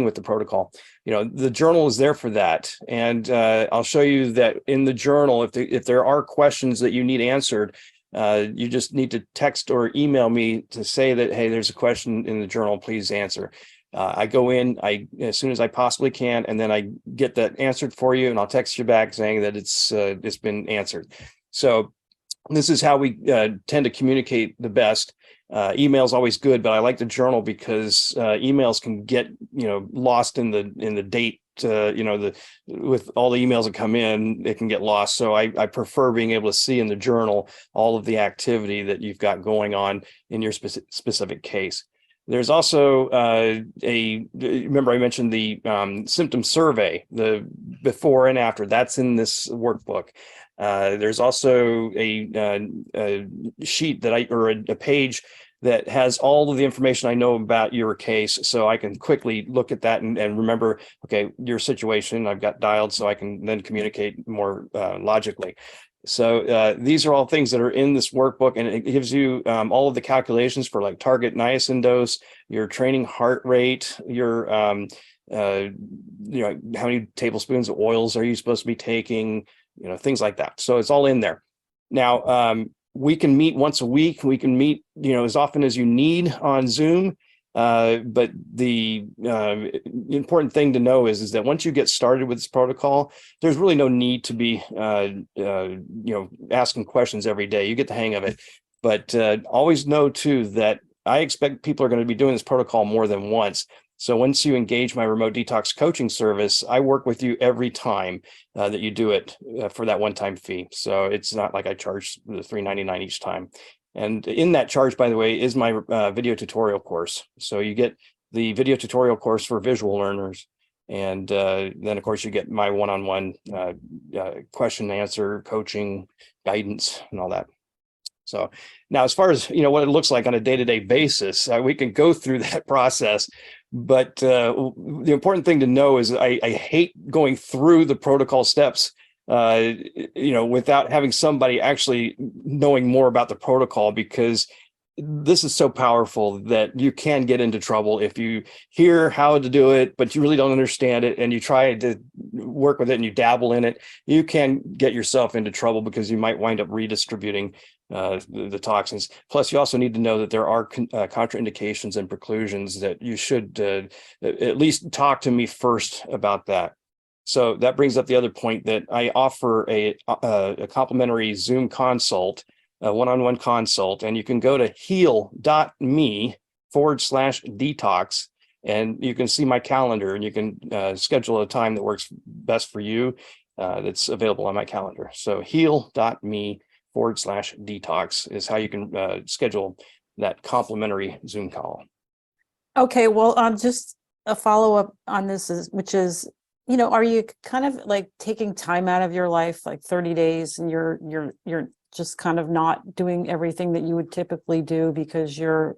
with the protocol. The journal is there for that. And I'll show you that in the journal, if there are questions that you need answered, you just need to text or email me to say that, hey, there's a question in the journal, please answer. I go in, as soon as I possibly can, and then I get that answered for you, and I'll text you back saying that it's been answered. So this is how we tend to communicate the best. Email is always good, but I like the journal because emails can get lost in the date. With all the emails that come in, it can get lost. So I prefer being able to see in the journal all of the activity that you've got going on in your specific case. There's also remember I mentioned the symptom survey, the before and after, that's in this workbook. There's also a sheet a page that has all of the information I know about your case, so I can quickly look at that and remember, okay, your situation, I've got dialed, so I can then communicate more logically. So these are all things that are in this workbook, and it gives you all of the calculations for like target niacin dose, your training heart rate, your how many tablespoons of oils are you supposed to be taking, things like that. So it's all in there. Now, we can meet once a week. We can meet, as often as you need on Zoom. But the important thing to know is that once you get started with this protocol, there's really no need to be, asking questions every day. You get the hang of it. But always know, too, that I expect people are going to be doing this protocol more than once. So once you engage my remote detox coaching service, I work with you every time that you do it for that one-time fee. So it's not like I charge the $3.99 each time. And in that charge, by the way, is my video tutorial course. So you get the video tutorial course for visual learners. And then, of course, you get my one-on-one question and answer coaching, guidance, and all that. So now, as far as what it looks like on a day-to-day basis, we can go through that process. But the important thing to know is I hate going through the protocol steps, without having somebody actually knowing more about the protocol, because this is so powerful that you can get into trouble if you hear how to do it, but you really don't understand it, and you try to work with it and you dabble in it. You can get yourself into trouble because you might wind up redistributing the toxins. Plus, you also need to know that there are contraindications and preclusions that you should at least talk to me first about that. So that brings up the other point that I offer a complimentary Zoom consult, a one-on-one consult, and you can go to heal.me/detox, and you can see my calendar, and you can schedule a time that works best for you. That's available on my calendar. So heal.me/detox is how you can schedule that complimentary Zoom call. Okay, well, just a follow-up on this which is, are you kind of like taking time out of your life, like 30 days, and you're just kind of not doing everything that you would typically do because you're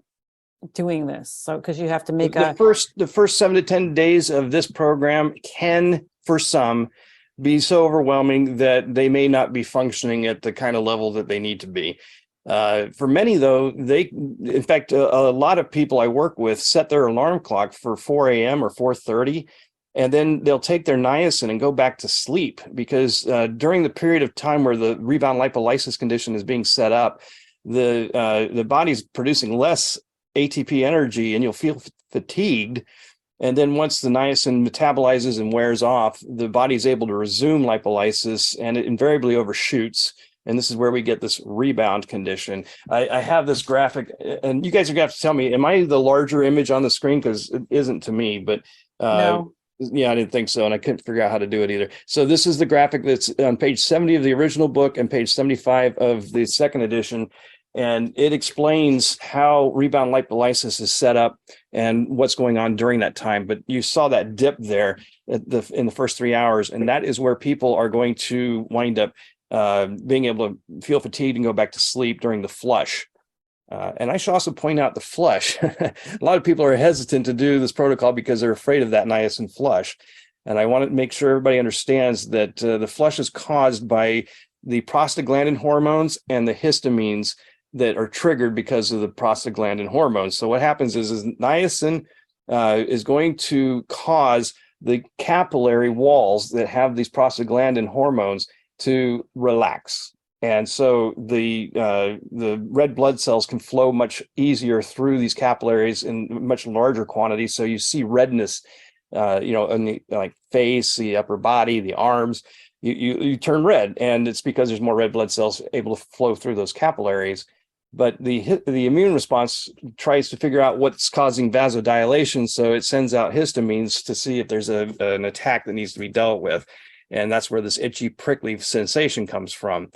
doing this? So because you have to make the first 7 to 10 days of this program can, for some, be so overwhelming that they may not be functioning at the kind of level that they need to be. For many, though, in fact, a lot of people I work with set their alarm clock for 4 a.m. or 4:30, and then they'll take their niacin and go back to sleep, because during the period of time where the rebound lipolysis condition is being set up, the body's producing less ATP energy, and you'll feel fatigued. And then once the niacin metabolizes and wears off, the body's able to resume lipolysis, and it invariably overshoots. And this is where we get this rebound condition. I have this graphic, and you guys are going to have to tell me, am I the larger image on the screen? Because it isn't to me, but No. yeah, I didn't think so. And I couldn't figure out how to do it either. So this is the graphic that's on page 70 of the original book and page 75 of the second edition. And it explains how rebound lipolysis is set up and what's going on during that time. But you saw that dip there in the first 3 hours. And that is where people are going to wind up being able to feel fatigued and go back to sleep during the flush. And I should also point out the flush. A lot of people are hesitant to do this protocol because they're afraid of that niacin flush. And I want to make sure everybody understands that the flush is caused by the prostaglandin hormones and the histamines that are triggered because of the prostaglandin hormones. So what happens is niacin is going to cause the capillary walls that have these prostaglandin hormones to relax. And so the red blood cells can flow much easier through these capillaries in much larger quantities. So you see redness, in the like face, the upper body, the arms, you turn red, and it's because there's more red blood cells able to flow through those capillaries. But the immune response tries to figure out what's causing vasodilation, so it sends out histamines to see if there's an attack that needs to be dealt with, and that's where this itchy, prickly sensation comes from.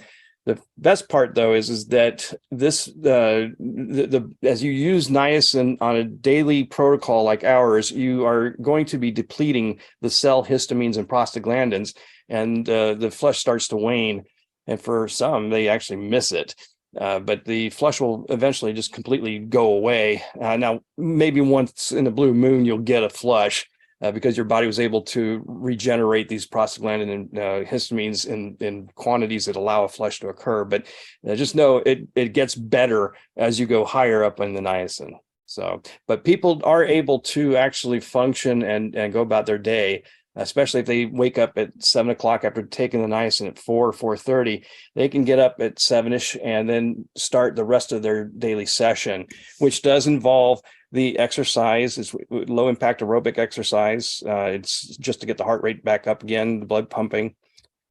The best part, though, is that this as you use niacin on a daily protocol like ours, you are going to be depleting the cell histamines and prostaglandins, and the flush starts to wane. And for some, they actually miss it. But the flush will eventually just completely go away. Now, maybe once in a blue moon, you'll get a flush because your body was able to regenerate these prostaglandin and histamines in quantities that allow a flush to occur. But just know it gets better as you go higher up in the niacin. So, but people are able to actually function and go about their day, especially if they wake up at 7 o'clock after taking the niacin at 4:30, they can get up at 7ish and then start the rest of their daily session, which does involve the exercise. It's low impact aerobic exercise. It's just to get the heart rate back up again, the blood pumping.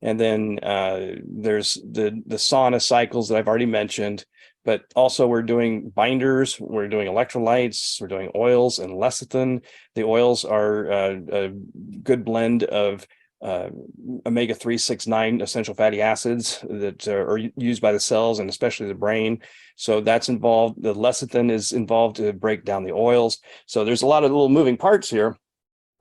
And then there's the sauna cycles that I've already mentioned. But also we're doing binders, we're doing electrolytes, we're doing oils and lecithin. The oils are a good blend of omega-3, 6, 9 essential fatty acids that are used by the cells and especially the brain. So that's involved. The lecithin is involved to break down the oils. So there's a lot of little moving parts here,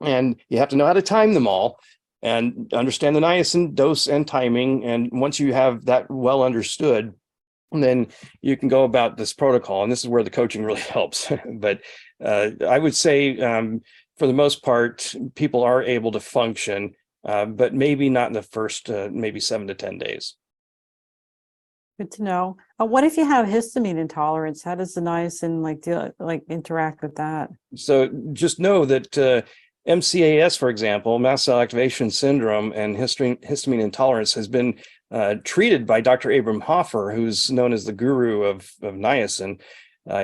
and you have to know how to time them all and understand the niacin dose and timing. And once you have that well understood, then you can go about this protocol, and this is where the coaching really helps. But I would say for the most part, people are able to function, but maybe not in the first maybe 7 to 10 days. Good to know. What if you have histamine intolerance? How does the niacin interact with that? So just know that MCAS, for example, mast cell activation syndrome, and histamine intolerance has been treated by Dr. Abram Hoffer, who's known as the guru of niacin.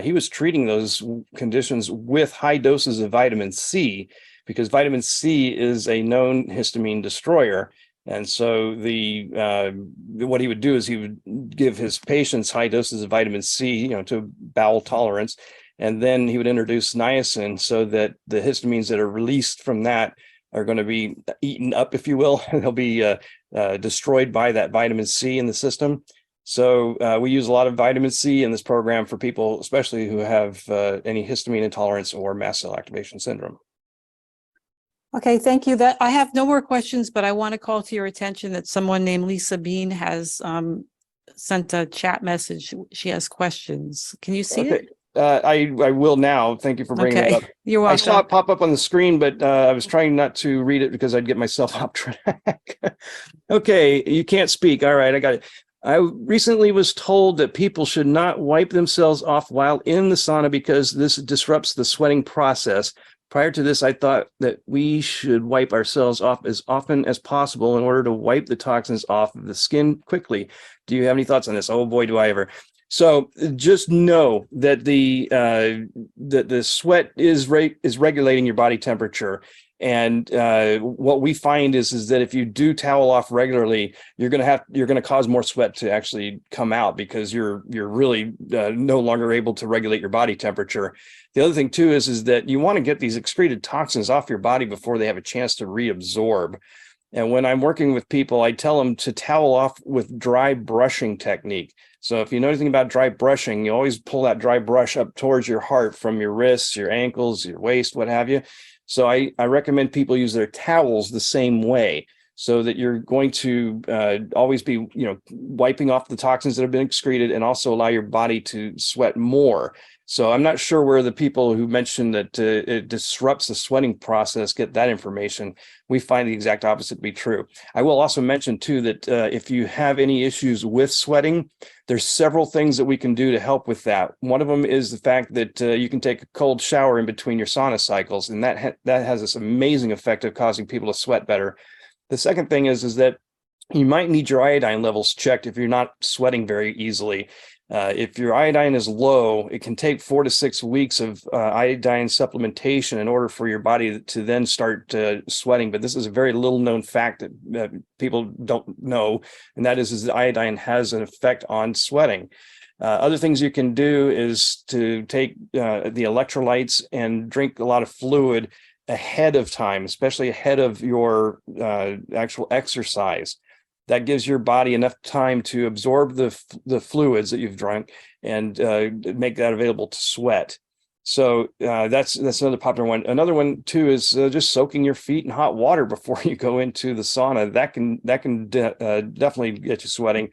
He was treating those conditions with high doses of vitamin C, because vitamin C is a known histamine destroyer. And so what he would do is he would give his patients high doses of vitamin C, to bowel tolerance, and then he would introduce niacin so that the histamines that are released from that are going to be eaten up, if you will. They'll be destroyed by that vitamin C in the system. So we use a lot of vitamin C in this program for people, especially who have any histamine intolerance or mast cell activation syndrome. Okay, thank you. I have no more questions, but I want to call to your attention that someone named Lisa Bean has sent a chat message. She has questions. Can you see it? I will now. Thank you for bringing it up. You're welcome. I saw it pop up on the screen, but I was trying not to read it because I'd get myself off track. Okay, you can't speak. All right, I got it. I recently was told that people should not wipe themselves off while in the sauna because this disrupts the sweating process. Prior to this, I thought that we should wipe ourselves off as often as possible in order to wipe the toxins off of the skin quickly. Do you have any thoughts on this? Oh boy, do I ever. So just know that the sweat is regulating your body temperature. And what we find is that if you do towel off regularly, you're gonna cause more sweat to actually come out because you're really no longer able to regulate your body temperature. The other thing too is that you want to get these excreted toxins off your body before they have a chance to reabsorb. And when I'm working with people, I tell them to towel off with dry brushing technique. So if you know anything about dry brushing, you always pull that dry brush up towards your heart from your wrists, your ankles, your waist, what have you. So I recommend people use their towels the same way so that you're going to always be, wiping off the toxins that have been excreted and also allow your body to sweat more. So I'm not sure where the people who mentioned that it disrupts the sweating process get that information. We find the exact opposite to be true. I will also mention too that if you have any issues with sweating, there's several things that we can do to help with that. One of them is the fact that you can take a cold shower in between your sauna cycles, and that has this amazing effect of causing people to sweat better. The second thing is that you might need your iodine levels checked if you're not sweating very easily. If your iodine is low, it can take 4 to 6 weeks of iodine supplementation in order for your body to then start sweating. But this is a very little known fact that people don't know, and that is that iodine has an effect on sweating. Other things you can do is to take the electrolytes and drink a lot of fluid ahead of time, especially ahead of your actual exercise. That gives your body enough time to absorb the fluids that you've drunk and make that available to sweat. So that's another popular one. Another one too is just soaking your feet in hot water before you go into the sauna. That can definitely get you sweating.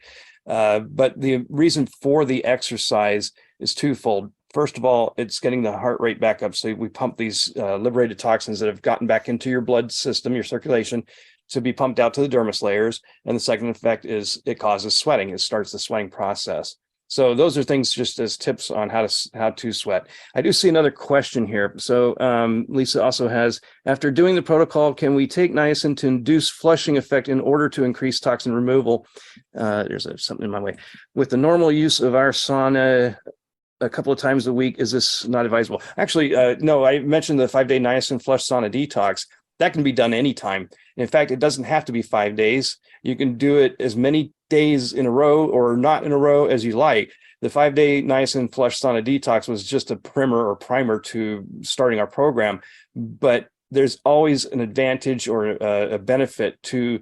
But the reason for the exercise is twofold. First of all, it's getting the heart rate back up. So we pump these liberated toxins that have gotten back into your blood system, your circulation, to be pumped out to the dermis layers. And the second effect is it causes sweating. It starts the sweating process. So those are things just as tips on how to sweat. I do see another question here. So Lisa also has, after doing the protocol, can we take niacin to induce flushing effect in order to increase toxin removal? There's something in my way. With the normal use of our sauna a couple of times a week, is this not advisable? Actually, no, I mentioned the 5-day niacin flush sauna detox. That can be done anytime. In fact, it doesn't have to be 5 days. You can do it as many days in a row or not in a row as you like. The 5-day niacin flush sauna detox was just a primer to starting our program, but there's always an advantage or a benefit to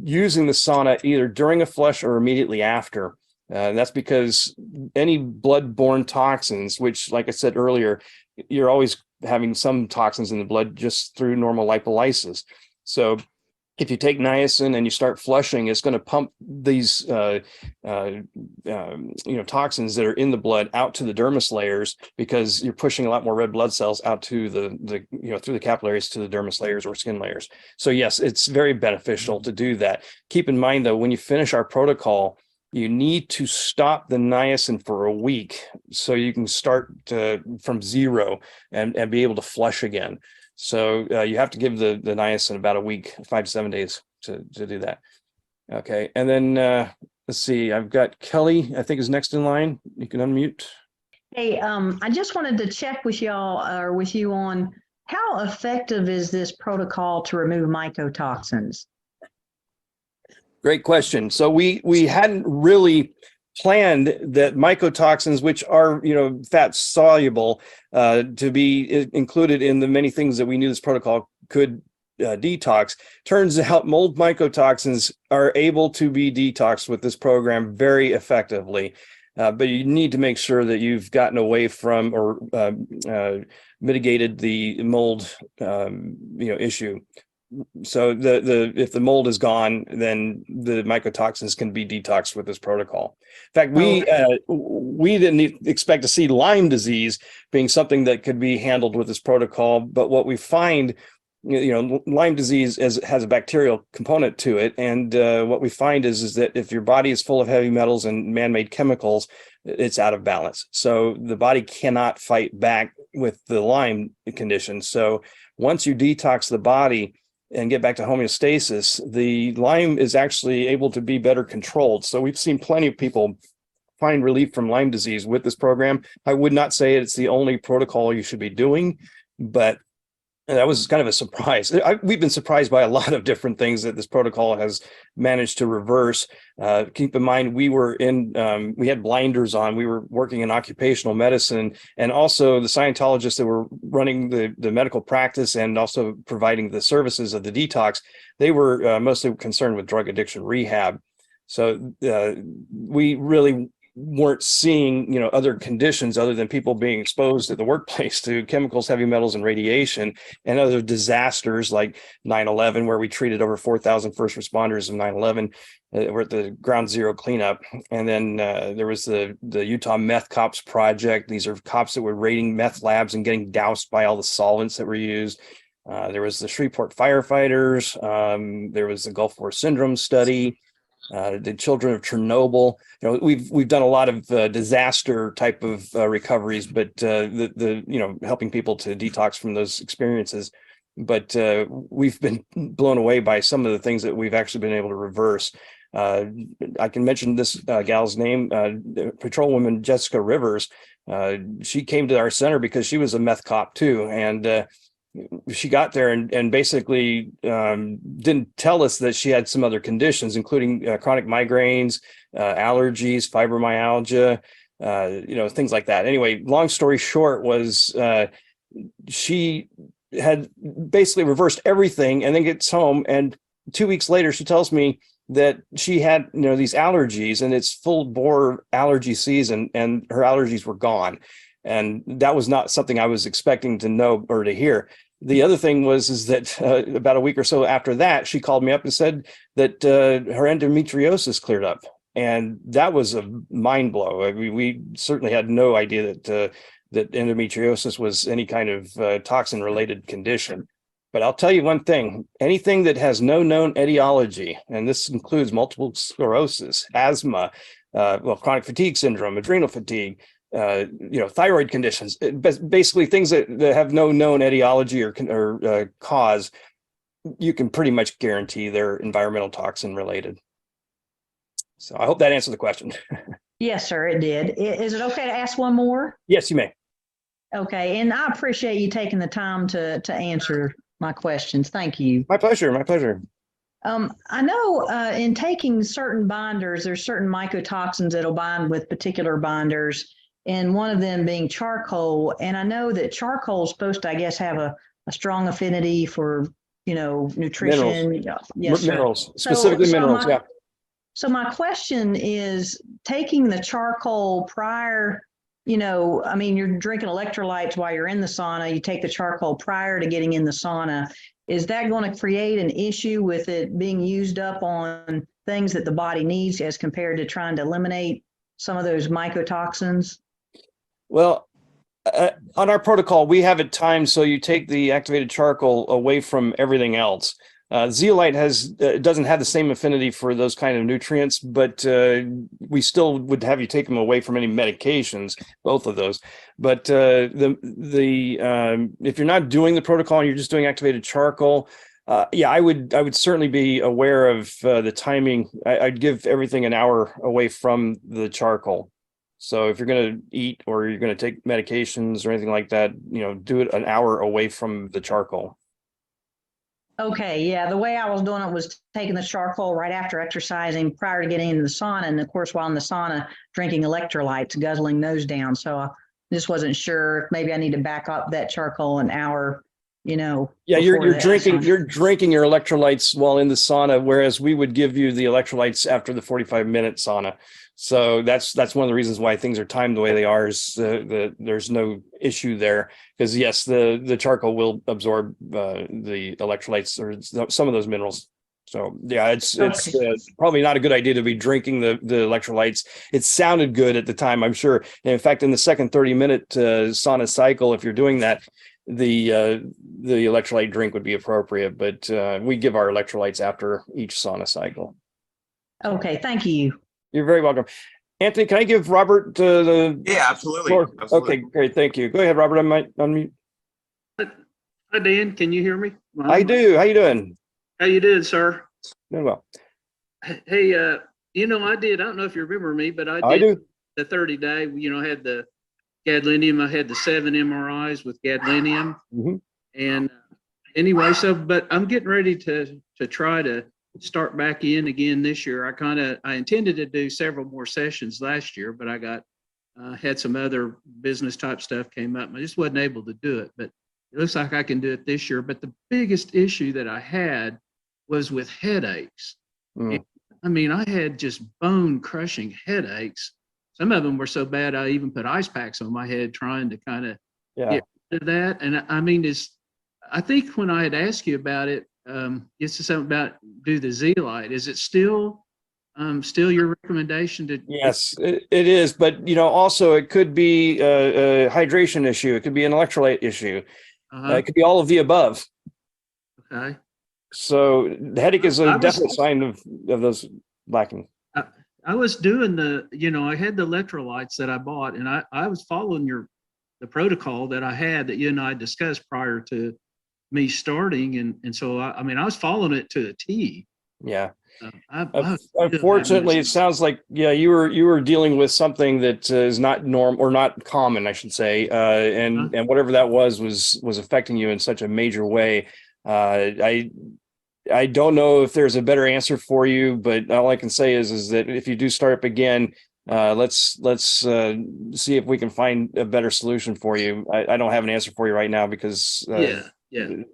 using the sauna either during a flush or immediately after. That's because any blood-borne toxins, which, like I said earlier, you're always having some toxins in the blood just through normal lipolysis. So if you take niacin and you start flushing, it's going to pump these toxins that are in the blood out to the dermis layers, because you're pushing a lot more red blood cells out to the through the capillaries to the dermis layers or skin layers. So yes, it's very beneficial to do that. Keep in mind though, when you finish our protocol, you need to stop the niacin for a week so you can start from zero and be able to flush again. So you have to give the niacin about a week, 5 to 7 days to do that. Okay, and then let's see, I've got Kelly, I think is next in line. You can unmute. Hey, I just wanted to check with y'all or with you on how effective is this protocol to remove mycotoxins? Great question. So we hadn't really planned that mycotoxins, which are fat soluble, to be included in the many things that we knew this protocol could detox. Turns out mold mycotoxins are able to be detoxed with this program very effectively. But you need to make sure that you've gotten away from or mitigated the mold issue. So if the mold is gone, then the mycotoxins can be detoxed with this protocol. In fact, we didn't expect to see Lyme disease being something that could be handled with this protocol, but what we find, Lyme disease has a bacterial component to it, and what we find is that if your body is full of heavy metals and man-made chemicals, it's out of balance. So the body cannot fight back with the Lyme condition. So once you detox the body and get back to homeostasis, the Lyme is actually able to be better controlled. So we've seen plenty of people find relief from Lyme disease with this program. I would not say it's the only protocol you should be doing, but that was kind of a surprise. We've been surprised by a lot of different things that this protocol has managed to reverse. Keep in mind, we had blinders on. We were working in occupational medicine, and also the Scientologists that were running the medical practice and also providing the services of the detox, they were mostly concerned with drug addiction rehab. So we really weren't seeing, other conditions other than people being exposed at the workplace to chemicals, heavy metals, and radiation, and other disasters like 9/11, where we treated over 4,000 first responders of 9/11. We're at the ground zero cleanup. And then there was the Utah Meth Cops Project. These are cops that were raiding meth labs and getting doused by all the solvents that were used. There was the Shreveport firefighters. There was the Gulf War Syndrome study. The children of Chernobyl. We've done a lot of disaster type of recoveries, but helping people to detox from those experiences. But we've been blown away by some of the things that we've actually been able to reverse. I can mention this gal's name, patrolwoman Jessica Rivers. She came to our center because she was a meth cop too, and she got there and basically didn't tell us that she had some other conditions, including chronic migraines, allergies, fibromyalgia, things like that. Anyway, long story short was she had basically reversed everything and then gets home. And 2 weeks later, she tells me that she had, these allergies, and it's full bore allergy season, and her allergies were gone. And that was not something I was expecting to know or to hear. The other thing is that about a week or so after that, she called me up and said that her endometriosis cleared up. And that was a mind blow. I mean, we certainly had no idea that endometriosis was any kind of toxin related condition. But I'll tell you one thing, anything that has no known etiology, and this includes multiple sclerosis, asthma, chronic fatigue syndrome, adrenal fatigue, thyroid conditions, basically things that have no known etiology or cause, you can pretty much guarantee they're environmental toxin related. So I hope that answered the question. Yes, sir, it did. Is it okay to ask one more? Yes, you may. Okay, and I appreciate you taking the time to answer my questions. Thank you. My pleasure. My pleasure. I know in taking certain binders, there's certain mycotoxins that'll bind with particular binders, and one of them being charcoal. And I know that charcoal is supposed to, I guess, have a strong affinity for, nutrition. Minerals. Yes, sir. Minerals, specifically minerals. Yeah. So my question is, taking the charcoal prior, you're drinking electrolytes while you're in the sauna, you take the charcoal prior to getting in the sauna. Is that going to create an issue with it being used up on things that the body needs as compared to trying to eliminate some of those mycotoxins? Well, on our protocol, we have it timed so you take the activated charcoal away from everything else. Zeolite doesn't have the same affinity for those kind of nutrients, but we still would have you take them away from any medications, both of those. But if you're not doing the protocol and you're just doing activated charcoal, I would certainly be aware of the timing. I'd give everything an hour away from the charcoal. So if you're going to eat or you're going to take medications or anything like that, do it an hour away from the charcoal. Okay, yeah, the way I was doing it was taking the charcoal right after exercising prior to getting into the sauna. And of course, while in the sauna, drinking electrolytes, guzzling those down. So I just wasn't sure if maybe I need to back up that charcoal an hour, Yeah, you're drinking your electrolytes while in the sauna, whereas we would give you the electrolytes after the 45-minute sauna. So that's one of the reasons why things are timed the way they are, is there's no issue there, because yes, the charcoal will absorb the electrolytes or some of those minerals. So yeah, it's probably not a good idea to be drinking the electrolytes. It sounded good at the time, I'm sure. And in fact, in the second 30-minute sauna cycle, if you're doing that, the electrolyte drink would be appropriate, but we give our electrolytes after each sauna cycle. Okay, thank you. You're very welcome. Anthony, can I give Robert the Yeah, absolutely. floor? Absolutely. Okay, great. Thank you. Go ahead, Robert. I'm unmute. Hi, Dan. Can you hear me? I do. How you doing? How you doing, sir? Doing well. Hey, I don't know if you remember me, but I do. the 30-day, I had the gadolinium. I had the 7 MRIs with gadolinium. Mhm. And anyway, but I'm getting ready to try to start back in again this year. I intended to do several more sessions last year, but I had some other business type stuff came up. And I just wasn't able to do it, but it looks like I can do it this year. But the biggest issue that I had was with headaches. Mm. I mean, I had just bone crushing headaches. Some of them were so bad, I even put ice packs on my head trying to kind of Yeah. get rid of that. And I mean, I think when I had asked you about it, it's something about do the zeolite. Is it still your recommendation to? Yes, it is. But, also it could be a hydration issue. It could be an electrolyte issue. It could be all of the above. Okay. So the headache is a definite sign of those lacking. I was doing I had the electrolytes that I bought, and I was following the protocol that I had that you and I discussed prior to me starting. And so, I was following it to a T. Yeah. Unfortunately, It sounds like, you were dealing with something that is not norm or not common, I should say. And whatever that was affecting you in such a major way. I don't know if there's a better answer for you, but all I can say is that if you do start up again, let's see if we can find a better solution for you. I don't have an answer for you right now because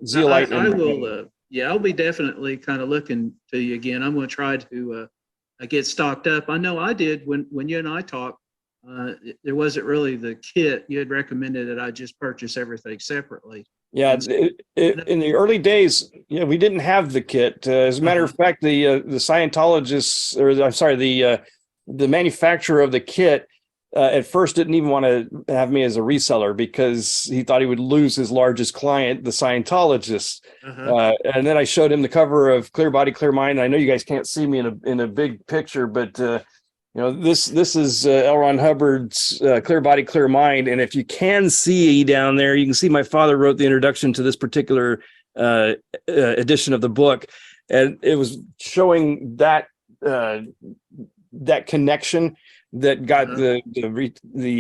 zeolite. I will. I'll be definitely kind of looking to you again. I'm going to try to get stocked up. I know I did when you and I talked. There wasn't really the kit. You had recommended that I just purchase everything separately. Yeah, in the early days, we didn't have the kit. As a matter of fact, the Scientologists, or I'm sorry, the manufacturer of the kit at first didn't even want to have me as a reseller because he thought he would lose his largest client, the Scientologists. And then I showed him the cover of Clear Body, Clear Mind. I know you guys can't see me in a big picture, but this is L. Ron Hubbard's Clear Body, Clear Mind. And if you can see down there, you can see my father wrote the introduction to this particular edition of the book. And it was showing that connection that got the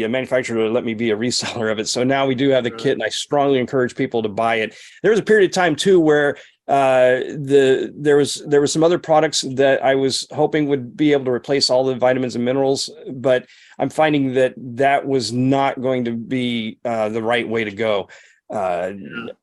manufacturer to let me be a reseller of it. So now we do have the kit, and I strongly encourage people to buy it. There was a period of time too where there was some other products that I was hoping would be able to replace all the vitamins and minerals, but I'm finding that was not going to be the right way to go.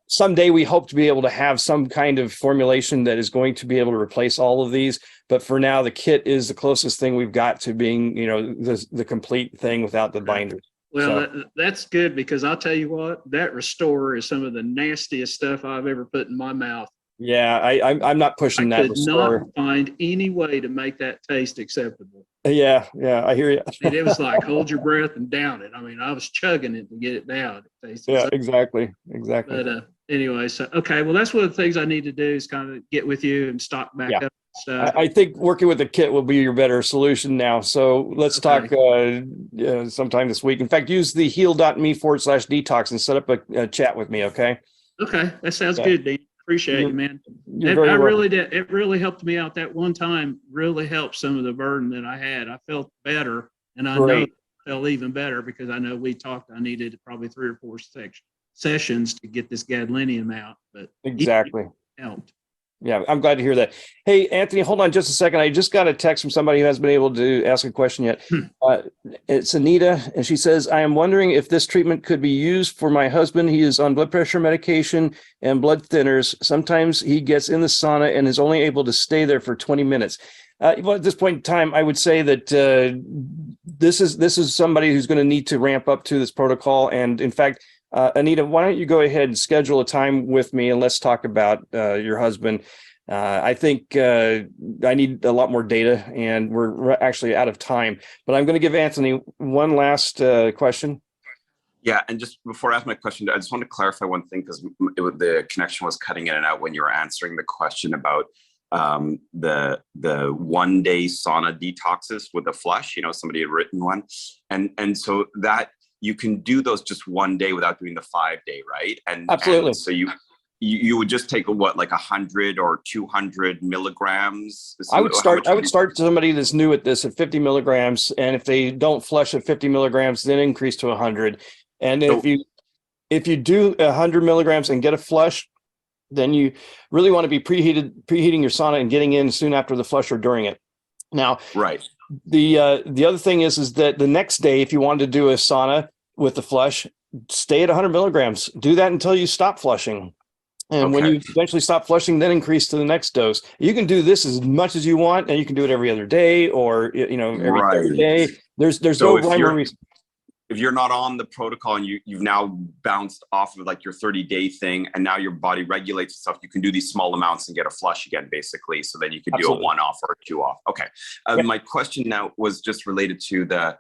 Someday we hope to be able to have some kind of formulation that is going to be able to replace all of these. But for now, the kit is the closest thing we've got to being, the complete thing without the binders. Well, that's good, because I'll tell you what, that Restore is some of the nastiest stuff I've ever put in my mouth. Yeah, I'm not pushing that. I could not find any way to make that taste acceptable. Yeah, I hear you. And it was like, hold your breath and down it. I was chugging it to get it down. Yeah, exactly. But anyway, so okay, well, that's one of the things I need to do is kind of get with you and stock back up. Stuff. I think working with the kit will be your better solution now. So let's talk sometime this week. In fact, use the heal.me/detox and set up a chat with me. Okay. Okay, that sounds good, Dean. Appreciate you, man. It really helped me out that one time. Really helped some of the burden that I had. I felt better, and I know I felt even better because I know we talked. I needed probably 3 or 4 sessions to get this gadolinium out, but exactly helped. Yeah, I'm glad to hear that. Hey, Anthony, hold on just a second. I just got a text from somebody who hasn't been able to ask a question yet. It's Anita, and she says, I am wondering if this treatment could be used for my husband. He is on blood pressure medication and blood thinners. Sometimes he gets in the sauna and is only able to stay there for 20 minutes. Well, at this point in time, I would say that this is somebody who's going to need to ramp up to this protocol. And in fact, Anita, why don't you go ahead and schedule a time with me and let's talk about your husband. I think I need a lot more data, and we're actually out of time. But I'm going to give Anthony one last question. Yeah, and just before I ask my question, I just want to clarify one thing, because the connection was cutting in and out when you were answering the question about the 1-day sauna detoxes with the flush. Somebody had written one, and so that you can do those just 1 day without doing the 5-day, right? And absolutely. And so you would just take what, like 100 or 200 milligrams? I would start somebody that's new at this at 50 milligrams. And if they don't flush at 50 milligrams, then increase to 100. And if you do 100 milligrams and get a flush, then you really want to be preheating your sauna and getting in soon after the flush or during it. Now, right. The other thing is that the next day, if you wanted to do a sauna with the flush, stay at 100 milligrams. Do that until you stop flushing. And when you eventually stop flushing, then increase to the next dose. You can do this as much as you want, and you can do it every other day or, every third day. There's no rhyme or reason. If you're not on the protocol and you've now bounced off of like your 30-day thing, and now your body regulates itself, you can do these small amounts and get a flush again, basically. So then you can do a 1 off or a 2 off. Okay. My question now was just related to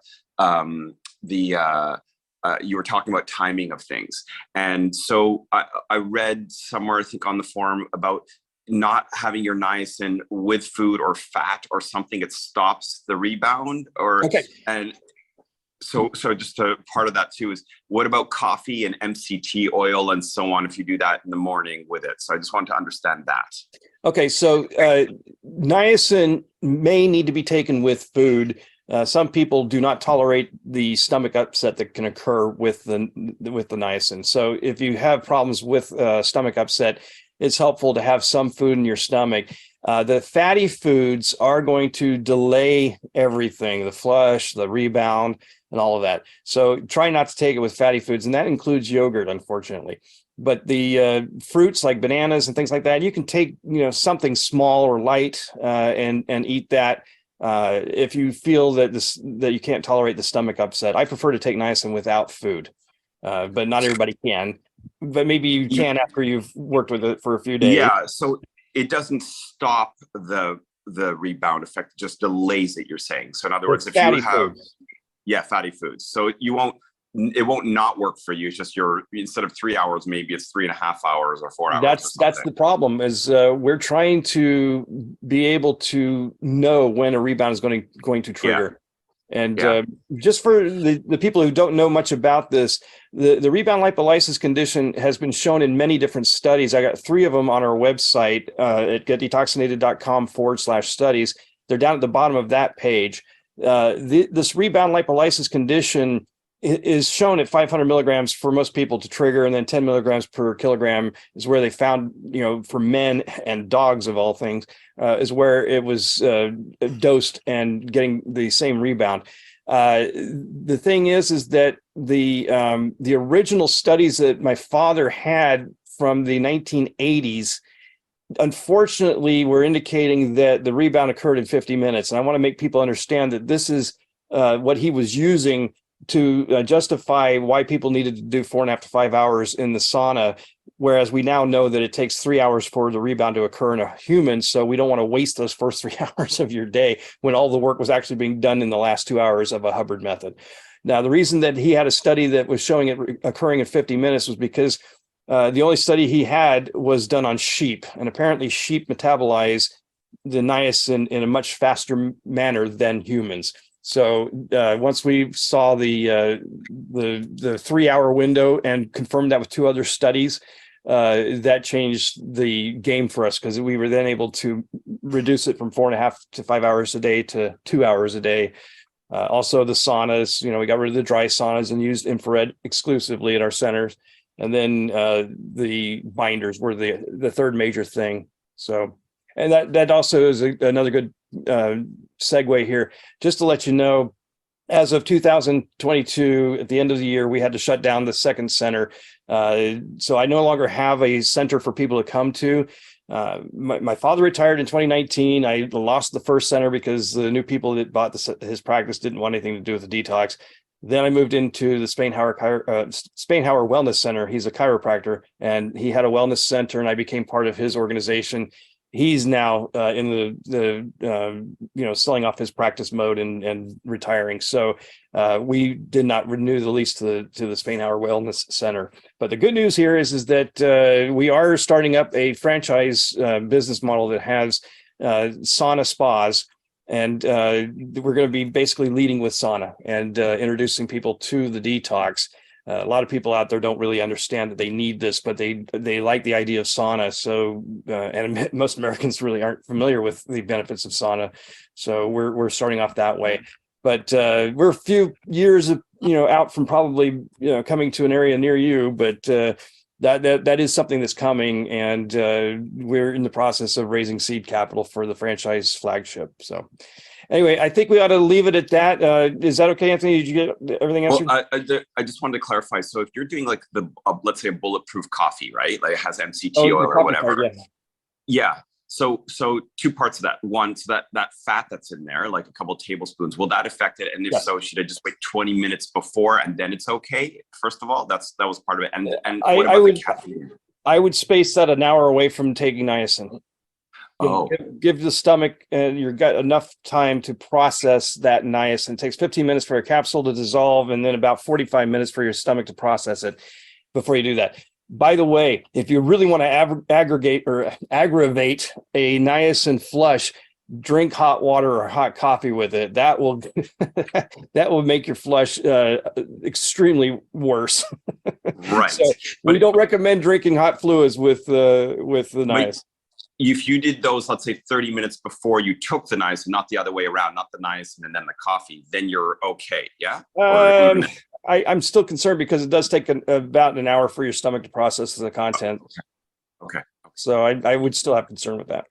you were talking about timing of things. And so I read somewhere, I think on the forum, about not having your niacin with food or fat or something, it stops the rebound and so just a part of that too is, what about coffee and MCT oil and so on, if you do that in the morning with it? So I just wanted to understand that. Okay, so niacin may need to be taken with food. Some people do not tolerate the stomach upset that can occur with the niacin. So if you have problems with stomach upset, it's helpful to have some food in your stomach. The fatty foods are going to delay everything, the flush, the rebound, and all of that. So try not to take it with fatty foods, and that includes yogurt, unfortunately. But the fruits like bananas and things like that, you can take something small or light and eat that. If you feel that that you can't tolerate the stomach upset, I prefer to take niacin without food, but not everybody can. But maybe you can after you've worked with it for a few days. Yeah, so it doesn't stop the rebound effect; it just delays it. You're saying. So in other words, if you have fatty foods, so it won't not work for you. It's just instead of 3 hours, maybe it's 3.5 hours or 4 hours. That's the problem. Is we're trying to be able to know when a rebound is going to trigger. And just for the people who don't know much about this, the rebound lipolysis condition has been shown in many different studies. I got 3 of them on our website at getdetoxinated.com/studies. They're down at the bottom of that page. This rebound lipolysis condition is shown at 500 milligrams for most people to trigger, and then 10 milligrams per kilogram is where they found, for men and dogs of all things, is where it was dosed and getting the same rebound. The thing is that the original studies that my father had from the 1980s, unfortunately, were indicating that the rebound occurred in 50 minutes. And I want to make people understand that this is what he was using to justify why people needed to do 4.5 to 5 hours in the sauna, whereas we now know that it takes 3 hours for the rebound to occur in a human. So we don't want to waste those first 3 hours of your day when all the work was actually being done in the last 2 hours of a Hubbard method. Now, the reason that he had a study that was showing it occurring in 50 minutes was because the only study he had was done on sheep, and apparently sheep metabolize the niacin in a much faster manner than humans. So once we saw the 3 hour window and confirmed that with 2 other studies, that changed the game for us, because we were then able to reduce it from 4.5 to 5 hours a day to 2 hours a day. Also the saunas, we got rid of the dry saunas and used infrared exclusively at our centers. And then the binders were the third major thing. So, and that also is another good segue here, just to let you know, as of 2022, at the end of the year, we had to shut down the second center. So I no longer have a center for people to come to. My father retired in 2019. I lost the first center because the new people that bought his practice didn't want anything to do with the detox. Then I moved into the Spainhauer Wellness Center. He's a chiropractor, and he had a wellness center, and I became part of his organization. He's now in the selling off his practice mode and retiring. So we did not renew the lease to the Spainhauer Wellness Center. But the good news here is that we are starting up a franchise business model that has sauna spas. And we're going to be basically leading with sauna and introducing people to the detox. a lot of people out there don't really understand that they need this, but they like the idea of sauna. So, and most Americans really aren't familiar with the benefits of sauna. So we're starting off that way. But we're a few years, out from probably, coming to an area near you. But that is something that's coming, and we're in the process of raising seed capital for the franchise flagship. So. Anyway, I think we ought to leave it at that. Is that okay, Anthony? Did you get everything answered? Well, I just wanted to clarify. So if you're doing like let's say a bulletproof coffee, right? Like it has MCT oil or whatever. Part, yeah. So 2 parts of that. One, so that fat that's in there, like a couple of tablespoons, will that affect it? And if so, should I just wait 20 minutes before and then it's okay? First of all, that was part of it. And what about the caffeine? I would space that an hour away from taking niacin. Give the stomach and your gut enough time to process that niacin. It takes 15 minutes for a capsule to dissolve, and then about 45 minutes for your stomach to process it before you do that. By the way, if you really want to aggravate a niacin flush, drink hot water or hot coffee with it. That will that will make your flush extremely worse. Right. So we don't recommend drinking hot fluids with the niacin. If you did those, let's say 30 minutes before you took the niacin, not the other way around, not the niacin and then the coffee, then you're okay. Yeah. I'm still concerned because it does take about an hour for your stomach to process the content. Okay. So I would still have concern with that.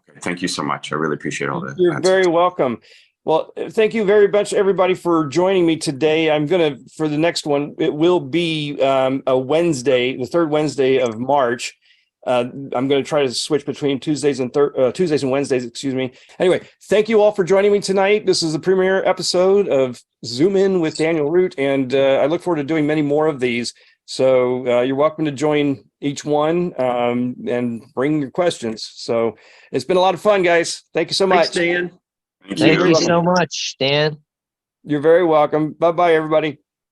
Okay. Thank you so much. I really appreciate all that. You're very welcome. Well, thank you very much, everybody, for joining me today. I'm going to, for the next one, it will be a Wednesday, the third Wednesday of March. I'm going to try to switch between Tuesdays and Wednesdays, excuse me. Anyway, thank you all for joining me tonight. This is the premiere episode of Zoom In with Daniel Root, and I look forward to doing many more of these. So you're welcome to join each one and bring your questions. So it's been a lot of fun, guys. Thank you so much. Thanks, Dan. Thank you so much, Dan. You're very welcome. Bye-bye, everybody.